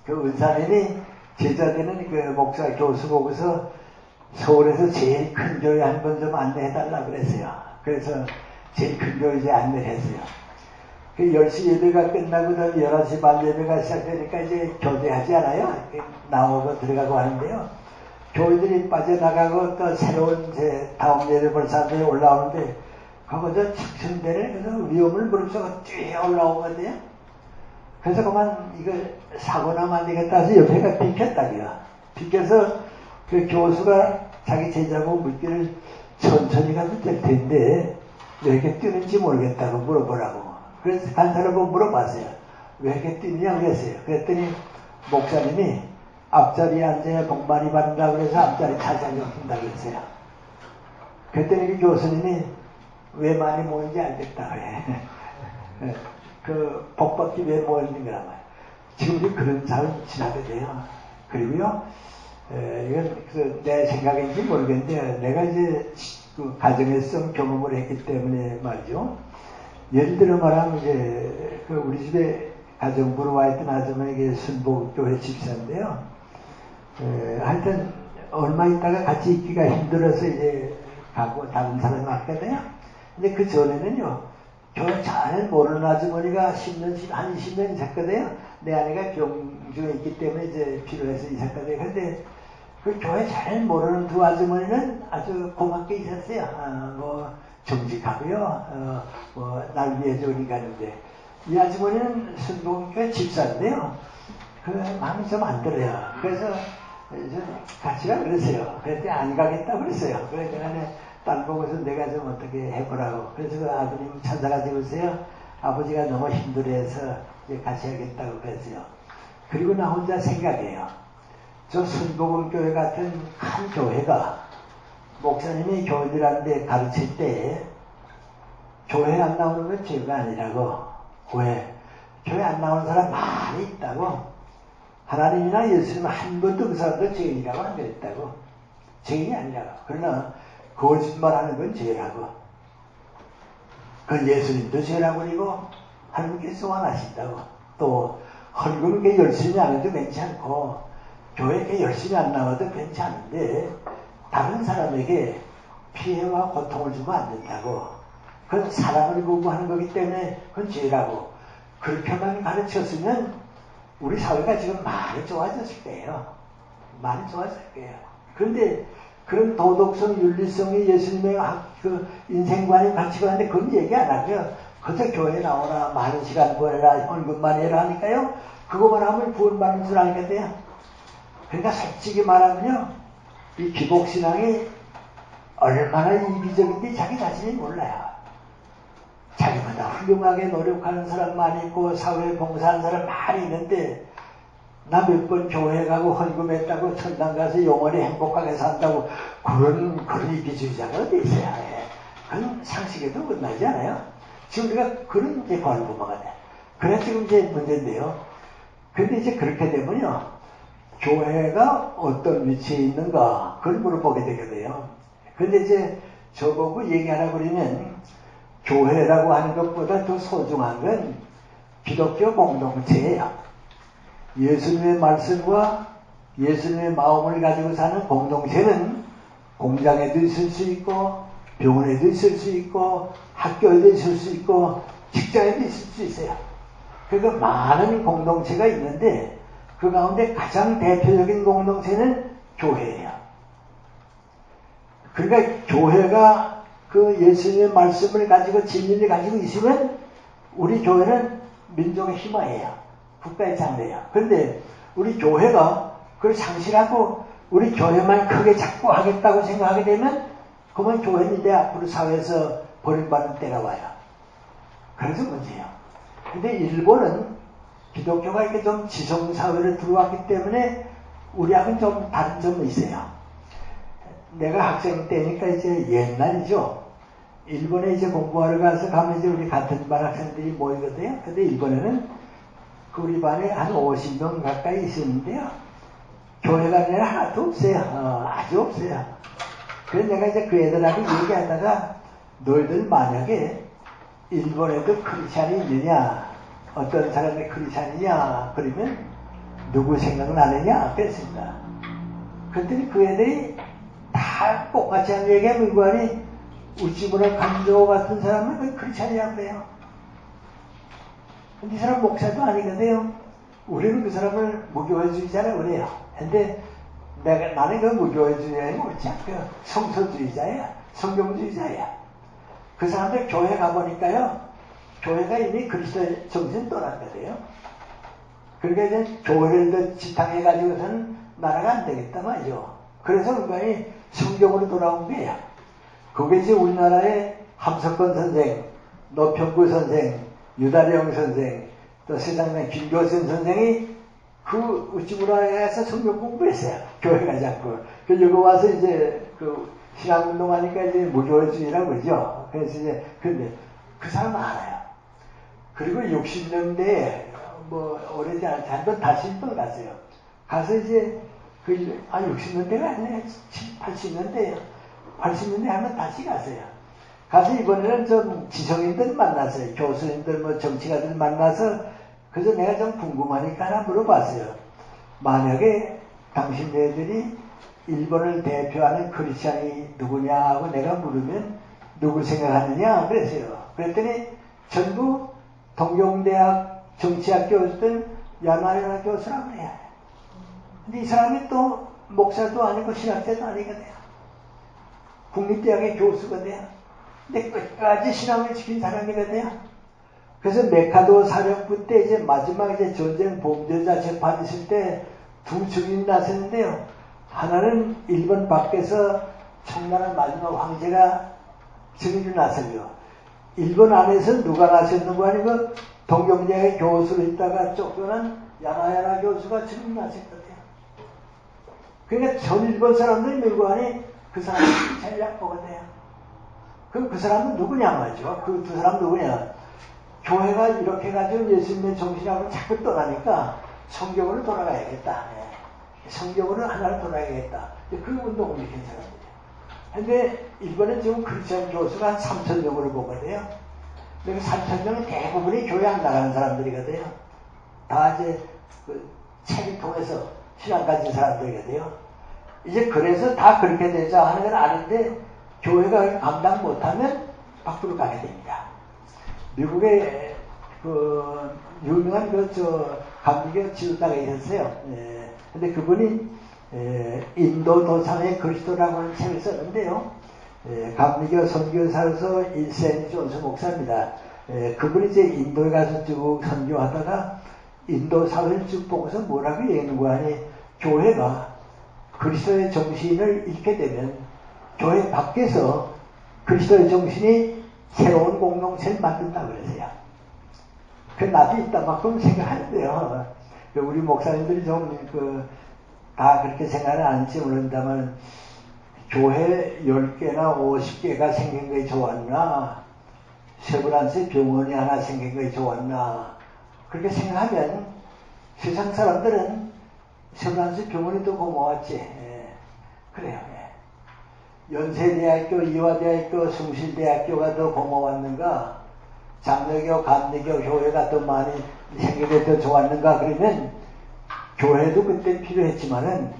그 은사님이 제자되는 그 목사 교수 보고서 서울에서 제일 큰 교회 한 번 좀 안내해달라고 그랬어요. 그래서 제일 큰 교회 이제 안내를 했어요. 그 10시 예배가 끝나고 11시 반 예배가 시작되니까 이제 교대하지 않아요? 나오고 들어가고 하는데요. 교회들이 빠져나가고 또 새로운 다음 예배 볼 사람들이 올라오는데 거기서 측정되는 그래서 위험을 무릅쓰고 뛰어 올라오거든요. 그래서 그만 이거 사고 나면 안 되겠다 해서 옆에가 비켰다고요. 비켜서 그 교수가 자기 제자고 묻기를 천천히 가도 될 텐데 왜 이렇게 뛰는지 모르겠다고 물어보라고. 그래서 한 사람을 물어봤어요. 왜 이렇게 뛰느냐 그랬어요. 그랬더니 목사님이 앞자리에 앉아야 복 많이 받는다 그래서 앞자리 차지하려고 한다 그랬어요. 그랬더니 그 교수님이 왜 많이 모이는지 알겠다 그래. 그 복 받기 왜 모이는 거란 말이야. 지금 그런 사람이 지나게 돼요. 그리고요, 이건 내 생각인지 모르겠는데, 내가 이제 그 가정에서 경험을 했기 때문에 말이죠. 예를 들어 말하면 이제 그 우리 집에 가정부로 와 있던 아주머니가 순복교회 집사인데요. 하여튼 얼마 있다가 같이 있기가 힘들어서 이제 가고 다른 사람이 왔거든요. 근데 그 전에는요, 교회 잘 모르는 아주머니가 10년, 한 20년 있었거든요. 내 아내가 병중에 있기 때문에 이제 필요해서 있었거든요. 근데 그 교회 잘 모르는 두 아주머니는 아주 고맙게 있었어요. 뭐 정직하고요. 날 위해 좋으니까 하는데 이 아주머니는 순복음교회 집사인데요. 그 마음이 좀 안 들어요. 그래서 같이 가 그랬어요. 그랬더니 안 가겠다 그랬어요. 그래서 내가 딸 보고서 내가 좀 어떻게 해보라고. 그래서 그 아버님 찾아가지고 오세요. 아버지가 너무 힘들어해서 이제 같이 하겠다고 그랬어요. 그리고 나 혼자 생각해요. 저 순복음교회 같은 큰 교회가 목사님이 교회들한테 가르칠 때 교회 안 나오는 건 죄가 아니라고. 왜? 교회 안 나오는 사람 많이 있다고. 하나님이나 예수님 한 번도 그 사람도 죄인이라고 안 그랬다고. 죄인이 아니라고. 그러나 거짓말하는 건 죄라고. 그건 예수님도 죄라고 그리고 하나님께서 소환하신다고. 또 헌금을 이렇게 열심히 안 해도 괜찮고 교회에 이렇게 열심히 안 나와도 괜찮은데 다른 사람에게 피해와 고통을 주면 안 된다고. 그건 사랑을 요구하는 거기 때문에 그건 죄라고. 그렇게만 가르쳤으면 우리 사회가 지금 많이 좋아졌을 거예요. 많이 좋아졌을 거예요. 그런데 그런 도덕성, 윤리성이 예수님의 그 인생관이 가치관인데 그건 얘기 안 하고요. 그저 교회 나오라, 많은 시간 보내라, 헌금만 해라 하니까요. 그거만 하면 구원받는 줄 알게 돼요. 그러니까 솔직히 말하면요. 이 기복신앙이 얼마나 이기적인지 자기 자신이 몰라요. 자기보다 훌륭하게 노력하는 사람 많이 있고 사회에 봉사하는 사람 많이 있는데 나 몇 번 교회 가고 헌금했다고 천당 가서 영원히 행복하게 산다고 그런 이기주의자가 어디 있어요. 그건 상식에도 끝나지 않아요. 지금 우리가 그런 이제 관부모가 돼. 그래 지금 이제 문제인데요. 근데 이제 그렇게 되면요. 교회가 어떤 위치에 있는가 그걸 물어보게 되게 돼요. 근데 이제 저보고 얘기하라고 그러면 교회라고 하는 것보다 더 소중한 건 기독교 공동체예요. 예수님의 말씀과 예수님의 마음을 가지고 사는 공동체는 공장에도 있을 수 있고 병원에도 있을 수 있고 학교에도 있을 수 있고 직장에도 있을 수 있어요. 그러니까 많은 공동체가 있는데 그 가운데 가장 대표적인 공동체는 교회예요. 그러니까 교회가 그 예수님의 말씀을 가지고 진리를 가지고 있으면 우리 교회는 민족의 희망이에요. 국가의 장래예요. 그런데 우리 교회가 그걸 상실하고 우리 교회만 크게 잡고 하겠다고 생각하게 되면 그러면 교회는 이제 앞으로 사회에서 버림받는 때가 와요. 그래서 문제예요. 근데 일본은 기독교가 이렇게 좀 지성사회로 들어왔기 때문에 우리하고는 좀 다른 점이 있어요. 내가 학생 때니까 이제 옛날이죠. 일본에 이제 공부하러 가면 이제 우리 같은 반 학생들이 모이거든요. 근데 일본에는 그 우리 반에 한 50명 가까이 있었는데요. 교회가 아니라 하나도 없어요. 아주 없어요. 그래서 내가 이제 그 애들하고 얘기하다가 너희들 만약에 일본에도 크리스찬이 있느냐, 어떤 사람이 크리스찬이냐, 그러면 누구 생각나느냐, 그랬습니다. 그랬더니 그 애들이 다 똑같이 한 얘기하면 이거니 우찌무라 간조 같은 사람은 크리스찬이라고 그래요. 근데 이 사람 목사도 아니거든요. 우리는 그 사람을 무교회주의자라고 그래요. 근데 나는 그 무교회주의자는 그렇지 않고 성서주의자야. 성경주의자야. 그 사람들 교회 가보니까요. 교회가 이미 그리스도의 정신 떠났거든요. 그러니까 이제 교회를 지탕해가지고서는 나라가 안 되겠다 말이죠. 그래서 그간이 성경으로 돌아온 거예요. 그게 이제 우리나라의 함석권 선생, 노평구 선생, 유다령 선생, 또 세상에 김교선 선생이 그 우찌무라에서 성경 공부했어요. 교회 가지 않고. 그 여기 와서 이제 그 신앙운동 하니까 이제 무교주의라고 그러죠. 그래서 이제 근데 그 사람 알아요. 그리고 60년대에 뭐 오래지 않지 한번 다시 또 갔어요. 가서 이제 60년대가 아니네. 80년대예요. 80년대 하면 다시 갔어요. 가서 이번에는 좀 지성인들 만났어요. 교수님들 뭐 정치가들 만나서 그래서 내가 좀 궁금하니까 하나 물어봤어요. 만약에 당신네들이 일본을 대표하는 크리스찬이 누구냐고 내가 물으면 누굴 생각하느냐 그랬어요. 그랬더니 전부 동경대학 정치학 교수들 야마야마 교수라고 그래요. 근데 이 사람이 또 목사도 아니고 신학자도 아니거든요. 국립대학의 교수거든요. 근데 끝까지 신앙을 지킨 사람이거든요. 그래서 메카도 사령부 때 이제 마지막 이제 전쟁 범죄자 재판 있을 때 두 증인이 나섰는데요. 하나는 일본 밖에서 청나라 마지막 황제가 증인으로 나서고요. 일본 안에서 누가 나섰는 거 아니고 동경대학의 교수로 있다가 쫓겨난 야나야나 교수가 증인 나섰거든요. 그러니까 전 일본 사람들이 밀고 하니 그 사람이 제일 약보거든요. 그럼 그 사람은 누구냐 말이죠. 그 두 사람 누구냐. 교회가 이렇게 가지고 예수님의 정신하고 자꾸 떠나니까 성경으로 돌아가야겠다. 성경으로 하나를 돌아가야겠다. 그 운동을 일으킨 사람들이에요. 근데 일본은 지금 크리스천 교수가 한 3,000명으로 보거든요. 근데 그 3,000명은 대부분이 교회 안 나가는 사람들이거든요. 다 이제 그 책을 통해서 신앙 가진 사람들이거든요. 이제 그래서 다 그렇게 되자 하는 건 아는데 교회가 감당 못하면 밖으로 가게 됩니다. 미국에 그 유명한 감리교 지도자가 있었어요. 근데 그분이 인도 도상의 그리스도라고 하는 책을 썼는데요. 감리교 선교사로서 일센 존스 목사입니다. 그분이 이제 인도에 가서 쭉 선교하다가 인도 사회를 쭉 보고서 뭐라고 얘기하는 거 하니 교회가 그리스도의 정신을 잃게 되면 교회 밖에서 그리스도의 정신이 새로운 공동체를 만든다고 그러세요. 그 나도 이따만큼 생각하는데요. 우리 목사님들이 좀 다 그렇게 생각은 안지 모른다만 교회 10개나 50개가 생긴 게 좋았나 세브란스 병원이 하나 생긴 게 좋았나 그렇게 생각하면 세상 사람들은 세브란스 병원이 더 고마웠지. 그래요. 연세대학교, 이화대학교, 숭실대학교가 더 고마웠는가 장로교, 감리교 교회가 더 많이 생기게 더 좋았는가 그러면 교회도 그때 필요했지만은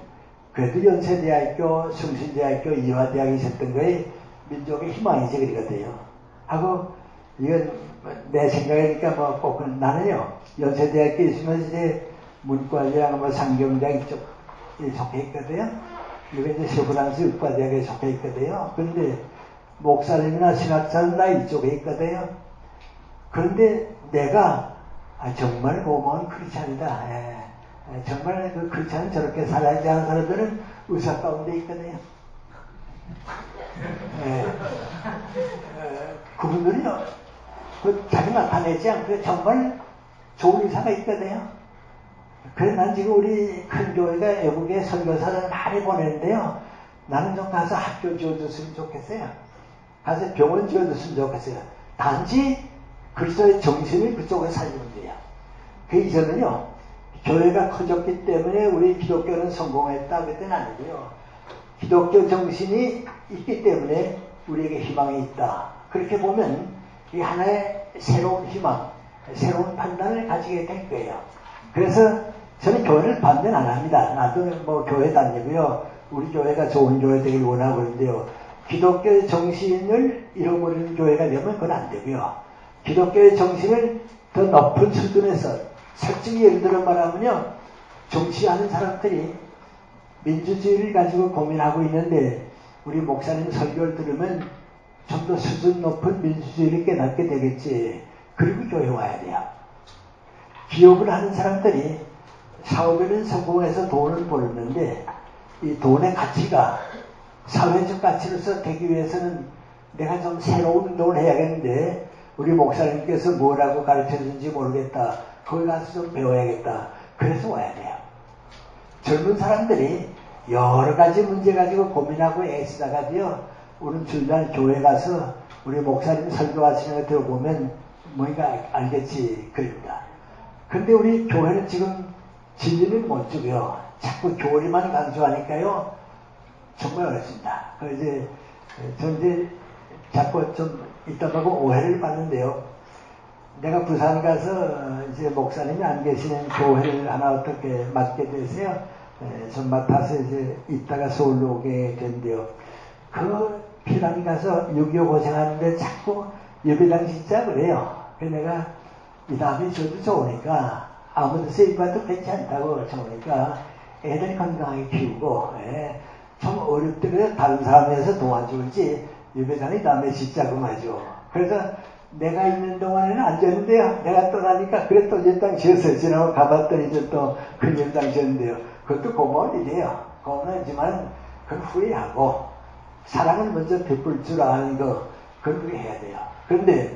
그래도 연세대학교, 숭실대학교, 이화대학이 있었던 거에 민족의 희망이지 그러거든요. 하고 이건 내 생각이니까 뭐 꼭 나는요 연세대학교 있으면 이제 문과대학, 뭐 상경대학 이쪽에 속해 있거든요. 이거 이제 세브란스 의과대학에 속해 있거든요. 그런데 목사님이나 신학자는 다 이쪽에 있거든요. 그런데 내가 정말 고마운 크리스찬이다. 정말 그 크리스찬은 저렇게 살아야지 하는 사람들은 의사 가운데 있거든요. 그분들이요, 자기 나타내지 않고 정말 좋은 의사가 있거든요. 그래서 난 지금 우리 큰 교회가 외국에 선교사를 많이 보내는데요. 나는 좀 가서 학교 지어줬으면 좋겠어요. 가서 병원 지어줬으면 좋겠어요. 단지 그리스도의 정신을 그쪽에 살리면 돼요. 그 이전은요, 교회가 커졌기 때문에 우리 기독교는 성공했다 그때는 아니고요. 기독교 정신이 있기 때문에 우리에게 희망이 있다. 그렇게 보면 이 하나의 새로운 희망, 새로운 판단을 가지게 될 거예요. 그래서 저는 교회를 반대 안 합니다. 나도 뭐 교회 다니고요. 우리 교회가 좋은 교회 되길 원하고 그러는데요. 기독교의 정신을 잃어버리는 교회가 되면 그건 안 되고요. 기독교의 정신을 더 높은 수준에서 솔직히 예를 들어 말하면요. 정치하는 사람들이 민주주의를 가지고 고민하고 있는데 우리 목사님 설교를 들으면 좀 더 수준 높은 민주주의를 깨닫게 되겠지. 그리고 교회 와야 돼요. 기업을 하는 사람들이 사업에는 성공해서 돈을 벌었는데 이 돈의 가치가 사회적 가치로서 되기 위해서는 내가 좀 새로운 운동을 해야겠는데 우리 목사님께서 뭐라고 가르쳐주는지 모르겠다. 거기 가서 좀 배워야겠다. 그래서 와야 돼요. 젊은 사람들이 여러 가지 문제 가지고 고민하고 애쓰다가도요, 오늘 주일날 교회 가서 우리 목사님 설교하시는 거 들어보면 뭔가 알겠지, 그럽니다. 근데 우리 교회는 지금 진리는 못 주고요. 자꾸 교리만 강조하니까요, 정말 어렵습니다. 이제, 전 이제 자꾸 좀 이따 보고 오해를 받는데요. 내가 부산 가서 이제 목사님이 안 계시는 교회를 하나 어떻게 맡게 돼서요. 좀 맡아서 이제 이따가 서울로 오게 된대요. 그 피난이 가서 6.25 고생하는데 자꾸 예배당 진짜 그래요. 그래서 내가 이 다음에 저도 좋으니까 아무도 세입봐도 괜찮다고 좋으니까 애들 건강하게 키우고 좀 어렵더라도 그래서 다른 사람에서 도와줄지 예배당이 다음에 짓자고 말이죠. 그래서 내가 있는 동안에는 앉았는데요. 내가 떠나니까 그래 또 예배당 지었어요. 지나고 가봤더니 이제 또 그 예배당 지었는데요. 그것도 고마운 일이에요. 고마우지만 그건 후회하고 사랑을 먼저 베풀 줄 아는 거 그걸 우리가 해야 돼요. 그런데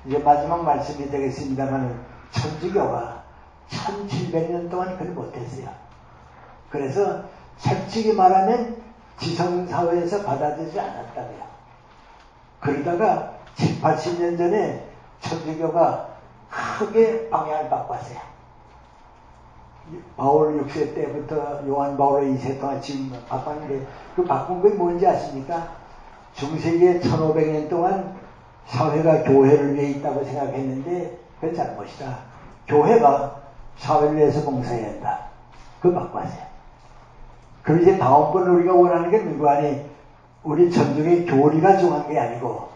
이제 마지막 말씀이 되겠습니다만 천주교가 1700년 동안 그걸 못했어요. 그래서 솔직히 말하면 지성사회에서 받아들이지 않았다고요. 그러다가 7, 80년 전에 천주교가 크게 방향을 바꿨어요. 바울 6세 때부터 요한 바울 2세 동안 지금 바꿨는데 그 바꾼 게 뭔지 아십니까? 중세기에 1500년 동안 사회가 교회를 위해 있다고 생각했는데 그건 잘못이다. 교회가 사회를 위해서 봉사해야 한다. 그거 바꿨어요. 그럼 이제 다음번 우리가 원하는 게 누구 아니 우리 전중의 교리가 중요한 게 아니고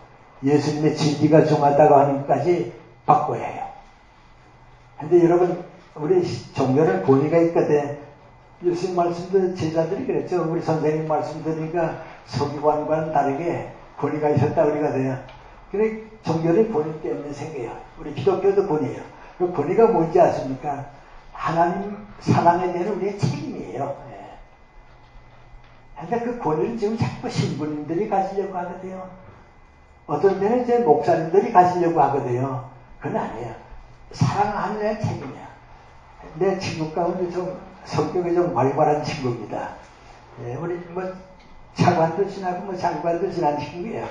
예수님의 진리가 중요하다고 하는 것까지 바꿔야 해요. 근데 여러분 우리 종교는 권위가 있거든. 예수님 말씀도 제자들이 그랬죠. 우리 선생님 말씀 들으니까 서기관과는 다르게 권위가 있었다 그러거든요. 근데 종교는 권위 때문에 생겨요. 우리 기독교도 권위예요. 그 권위가 뭔지 아십니까? 하나님 사랑에 대한 우리의 책임이에요. 근데 그 권위는 지금 자꾸 신부님들이 가지려고 하거든요. 어떤 때는 이제 목사님들이 가지려고 하거든요. 그건 아니에요. 사랑하는 데 책임이야. 내 친구 가운데 좀 성격이 좀 활발한 친구입니다. 우리 뭐 차관도 지나고 뭐 장관도 지난 친구예요.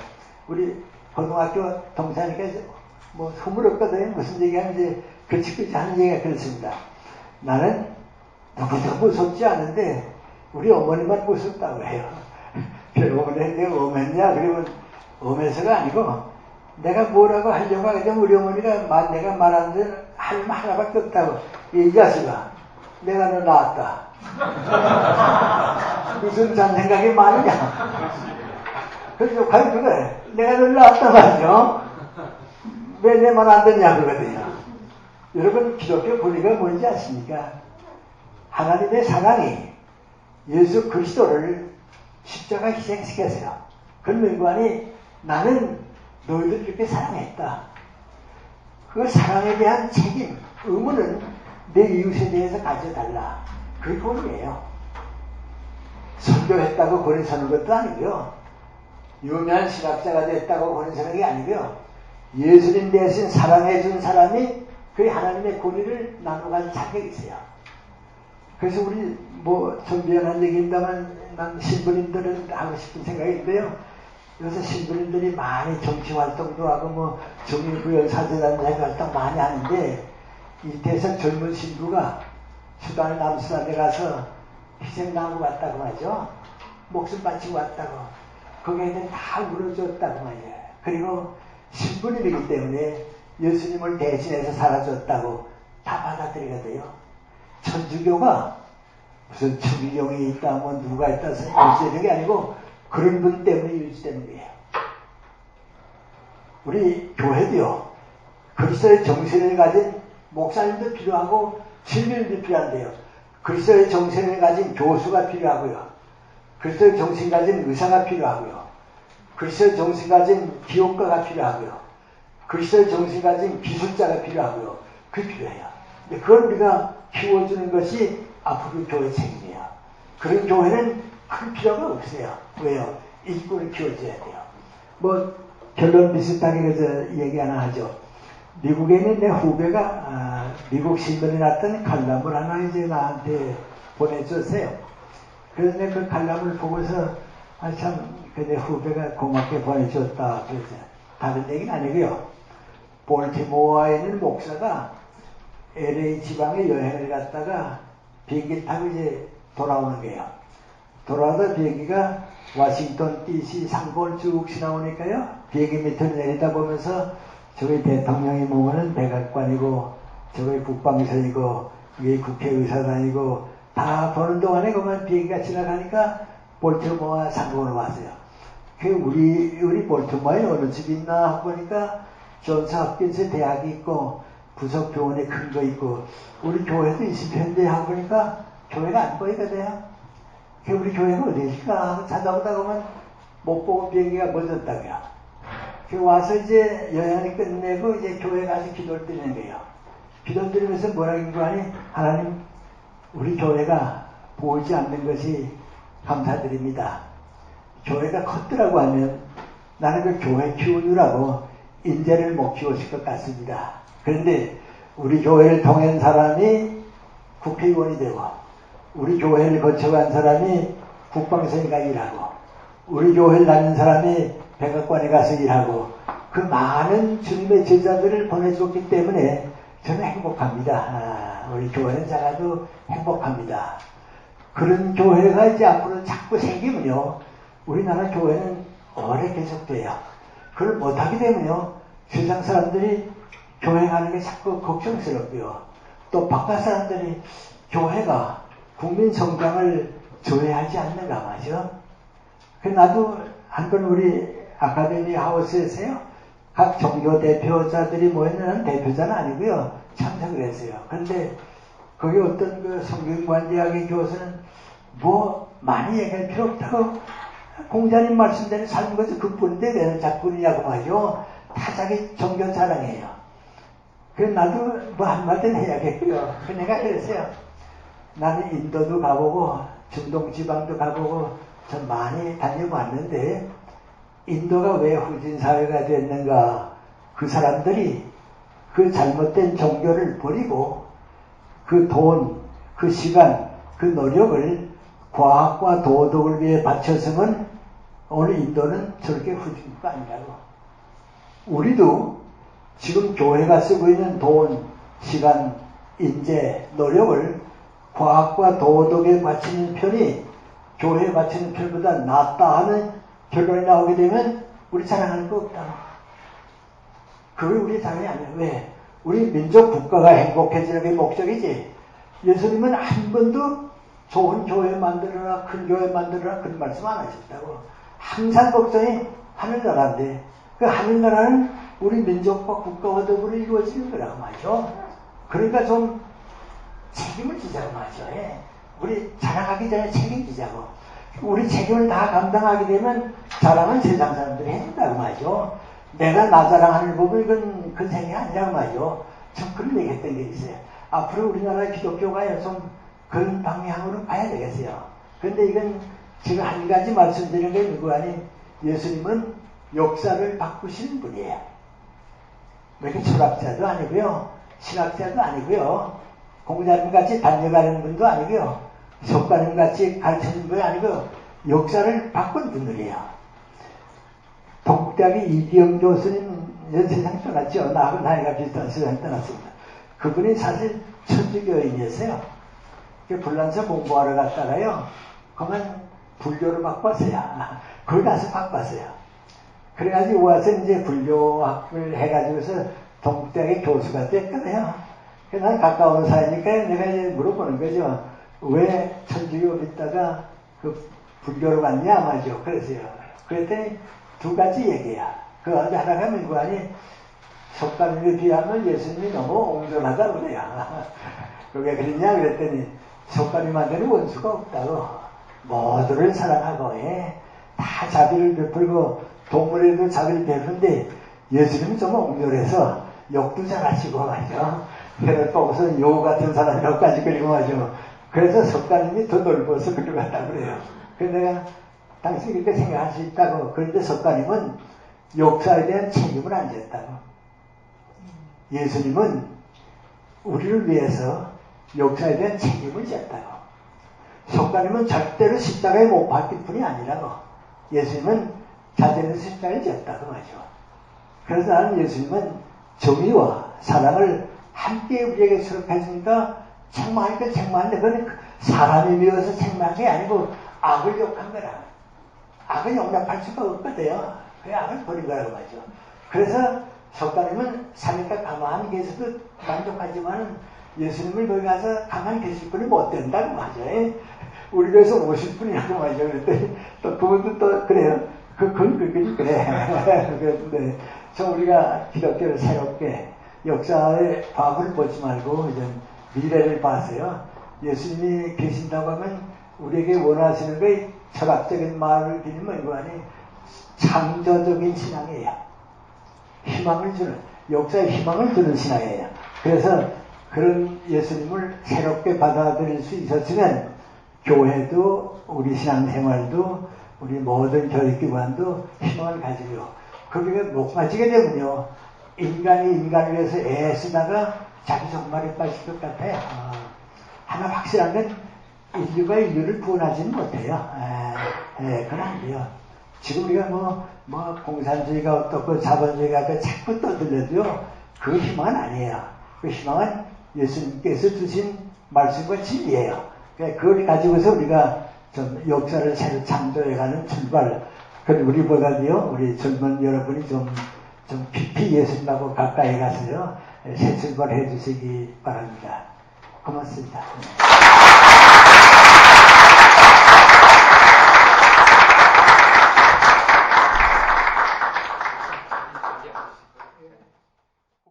우리 고등학교 동창이니까 뭐 흐물었거든요. 무슨 얘기하는지 그 친구 하는 얘기가 그렇습니다. 나는 누구도 무섭지 않은데 우리 어머니만 무섭다고 해요. 어머니한테 엄했냐? 그러면 엄해서가 아니고 내가 뭐라고 하려고 하면 우리 어머니가 내가 말하는 데는 할 말 하나밖에 없다고. 이 자식아, 내가 너 낳았다. 무슨 잔생각이 많으냐? 그래서 과연 그래. 내가 너 낳았다 말이죠. 왜 내 말 안 듣냐 그러거든요. 여러분 기독교 권위가 뭔지 아십니까? 하나님의 사랑이 예수 그리스도를 십자가 희생시켰어요. 그 명관이 나는 너희들 이렇게 사랑했다. 그 사랑에 대한 책임, 의무는 내 이웃에 대해서 가져달라. 그게 권위예요. 설교했다고 권위 서는 것도 아니고요. 유명한 신학자가 됐다고 권위 서는 게 아니고요. 예수님 대신 사랑해준 사람이 그 하나님의 권위를 나눠갈 자격이 있어요. 그래서 우리 좀 미안한 얘기입니다만 난 신부님들은 하고 싶은 생각인데요. 요새 신부님들이 많이 정치활동도 하고 정의구현 사제단체 활동 많이 하는데 이태에서 젊은 신부가 수단 남수단에 가서 희생당하고 왔다고 말이죠. 목숨 바치고 왔다고. 거기에는 다 울어줬다고 말이에요. 그리고 신부님이기 때문에 예수님을 대신해서 살아줬다고 다 받아들이거든요. 천주교가 무슨 추기경이 있다, 누가 있다, 유지되는 게 아니고 그런 분 때문에 유지되는 거예요. 우리 교회도요, 그리스도의 정신을 가진 목사님도 필요하고 신부님도 필요한데요. 그리스도의 정신을 가진 교수가 필요하고요. 그리스도의 정신 가진 의사가 필요하고요. 그리스도의 정신 가진 기업가가 필요하고요. 그리스도의 정신 가진 기술자가 필요하고요. 그게 필요해요. 근데 그걸 우리가 키워주는 것이 앞으로 교회 책임이에요. 그런 교회는 큰 필요가 없어요. 왜요? 일꾼을 키워줘야 돼요. 결론 비슷하게 그래서 얘기 하나 하죠. 미국에 있는 내 후배가 미국 신문에 났던 칼럼을 하나 이제 나한테 보내줬어요. 그래서 내가 그 칼럼을 보고서 내 후배가 고맙게 보내줬다. 그래서 다른 얘기는 아니고요. 볼티모어에 있는 목사가 LA 지방에 여행을 갔다가 비행기 타고 이제 돌아오는 거예요. 돌아와서 비행기가 워싱턴 DC 상공을 쭉 지나오니까요. 비행기 밑을 내리다 보면서 저기 대통령이 보면은 백악관이고 저기 국방서이고 이게 국회의사당이고 다 보는 동안에 그만 비행기가 지나가니까 볼티모어 상공으로 왔어요. 그 우리 볼티모어에 어느 집이 있나 하고 보니까 존스 홉킨스 대학이 있고 부속 병원에 큰 거 있고 우리 교회도 있을 텐데 하고 보니까 교회가 안 보이거든요. 그 우리 교회가 어디 있을까 하고 찾아보다 보면 못 보고 비행기가 멎었다고요. 그 와서 이제 여행을 끝내고 이제 교회 가서 기도를 드리는 거예요. 기도를 드리면서 뭐라고 하니 하나님 우리 교회가 보이지 않는 것이 감사드립니다. 교회가 컸더라고 하면 나는 그 교회 키우느라고 인재를 못 키웠을 것 같습니다. 그런데 우리 교회를 통한 사람이 국회의원이 되고 우리 교회를 거쳐간 사람이 국방서에 가 일하고 우리 교회를 다닌 사람이 백악관에 가서 일하고 그 많은 주님의 제자들을 보내줬기 때문에 저는 행복합니다. 우리 교회는 작아도 행복합니다. 그런 교회가 이제 앞으로 자꾸 생기면요. 우리나라 교회는 오래 계속돼요. 그걸 못하게 되면요. 세상 사람들이 교회 가는 게 자꾸 걱정스럽고요. 또 바깥 사람들이 교회가 국민 성장을 조회하지 않는가 말이죠. 나도 한번 우리 아카데미 하우스에서요. 각 종교 대표자들이 모였는 대표자는 아니고요. 참석을 했어요. 그런데 거기 어떤 그 성균관대학의 교수는 뭐 많이 얘기할 필요 없다고 공자님 말씀대로 삶은 것이 그뿐인데 내는 작뿐이냐고 말이죠. 다 자기 종교 자랑이에요. 그래서 나도 뭐 한마디는 해야겠고요. 내가 그랬어요. 나는 인도도 가보고 중동 지방도 가보고 좀 많이 다녀봤는데 인도가 왜 후진사회가 됐는가. 그 사람들이 그 잘못된 종교를 버리고 그 돈, 그 시간, 그 노력을 과학과 도덕을 위해 바쳤으면 오늘 인도는 저렇게 후진국가 아니라고. 우리도 지금 교회가 쓰고 있는 돈, 시간, 인재, 노력을 과학과 도덕에 바치는 편이 교회에 바치는 편보다 낫다 하는 결론이 나오게 되면 우리 자랑할 거 없다. 그게 우리 자랑이 아니야. 왜? 우리 민족 국가가 행복해지는 게 목적이지. 예수님은 한 번도 좋은 교회 만들어라, 큰 교회 만들어라 그런 말씀 안 하셨다고. 항상 걱정이 하늘나라인데 그 하늘나라는 우리 민족과 국가와 더불어 이루어지는 거라고 말이죠. 그러니까 좀 책임을 지자고 말이죠. 예. 우리 자랑하기 전에 책임지자고. 우리 책임을 다 감당하게 되면 자랑은 세상 사람들이 해준다고 말이죠. 내가 나 자랑하는 부분 이건 그 생이 아니라고 말이죠. 좀 그런 얘기 했던 게 있어요. 앞으로 우리나라 기독교가 좀 그런 방향으로 가야 되겠어요. 그런데 이건 지금 한 가지 말씀드리는 게 누구 아닌 예수님은 역사를 바꾸시는 분이에요. 이렇게 철학자도 아니고요. 신학자도 아니고요. 공자님같이 달려가는 분도 아니고요. 석가님같이 가르치는 분이 아니고 역사를 바꾼 분들이에요. 동국대학의 이기영 교수님 세상 떠났죠. 나하고 나이가 비슷한 세상 떠났습니다. 그분이 사실 천주교인이었어요. 불란서 공부하러 갔다가요. 그만 불교로 바꿨어요. 거기 가서 바꿨어요. 그래가지고 와서 이제 불교학을 해가지고서 동국대학의 교수가 됐거든요. 그래서 난 가까운 사이니까 내가 이제 물어보는 거죠. 왜 천주교 믿다가 그 불교로 갔냐 말이죠. 그래서요. 그랬더니 두 가지 얘기야. 그 하나가 누구 아니 석가님에 비하면 예수님이 너무 옹졸하다 그래요. 왜 그랬냐 그랬더니 석가님한테는 원수가 없다고. 모두를 사랑하고 다 자비를 베풀고 동물에도 자비를 베푸는데 예수님은 좀 옹졸해서 욕도 잘하시고 말이죠. 그래서 거기서 요 같은 사람이라고까지 그리고 말이죠. 그래서 석가님이 더 넓어서 그리고 갔다고 그래요. 그래서 내가 당신이 그렇게 생각할 수 있다고. 그런데 석가님은 역사에 대한 책임을 안 졌다고. 예수님은 우리를 위해서 역사에 대한 책임을 졌다고. 석가님은 절대로 십자가에 못 박힐 뿐이 아니라고. 예수님은 자신의 십자가를 졌다고 하죠. 그래서 나는 예수님은 정의와 사랑을 함께 우리에게 수록하시니까 책망하니까 책망하는데 그건 사람이 미워서 책망한 게 아니고 악을 욕한 거라. 악은 용납할 수가 없거든요. 그 악을 버린 거라고 하죠. 그래서 석가님은 사니까 가만히 계셔도 만족하지만 예수님을 거기 가서 가만히 계실 분이 못 된다고 하죠. 우리 교회에서 50분이라고 하죠. 그랬더니 또 그분도 또 그래요. 그건 그래. 그런데 우리가 기독교를 새롭게 역사의 과거를 보지 말고 이제 미래를 봐서요. 예수님이 계신다고 하면 우리에게 원하시는 게 철학적인 말을 드리면 이거 아니 창조적인 신앙이에요. 희망을 주는, 역사에 희망을 주는 신앙이에요. 그래서 그런 예수님을 새롭게 받아들일 수 있었으면 교회도 우리 신앙생활도 우리 모든 교육기관도 희망을 가지고 그게 못 가지게 되면요. 인간이 인간을 위해서 애쓰다가 자기 종말에 빠질 것 같아요. 하나 확실한 건 인류가 인류를 구원하지는 못해요. 그건 안 돼요. 지금 우리가 공산주의가 어떻고 자본주의가 어떻고 자꾸 떠들려도요. 그 희망은 아니에요. 그 희망은 예수님께서 주신 말씀과 진리예요. 그걸 가지고서 우리가 좀 역사를 새로 창조해가는 출발. 우리보다도요, 우리 젊은 여러분이 좀 깊이 예수님하고 가까이 가서요, 새 출발해 주시기 바랍니다. 고맙습니다.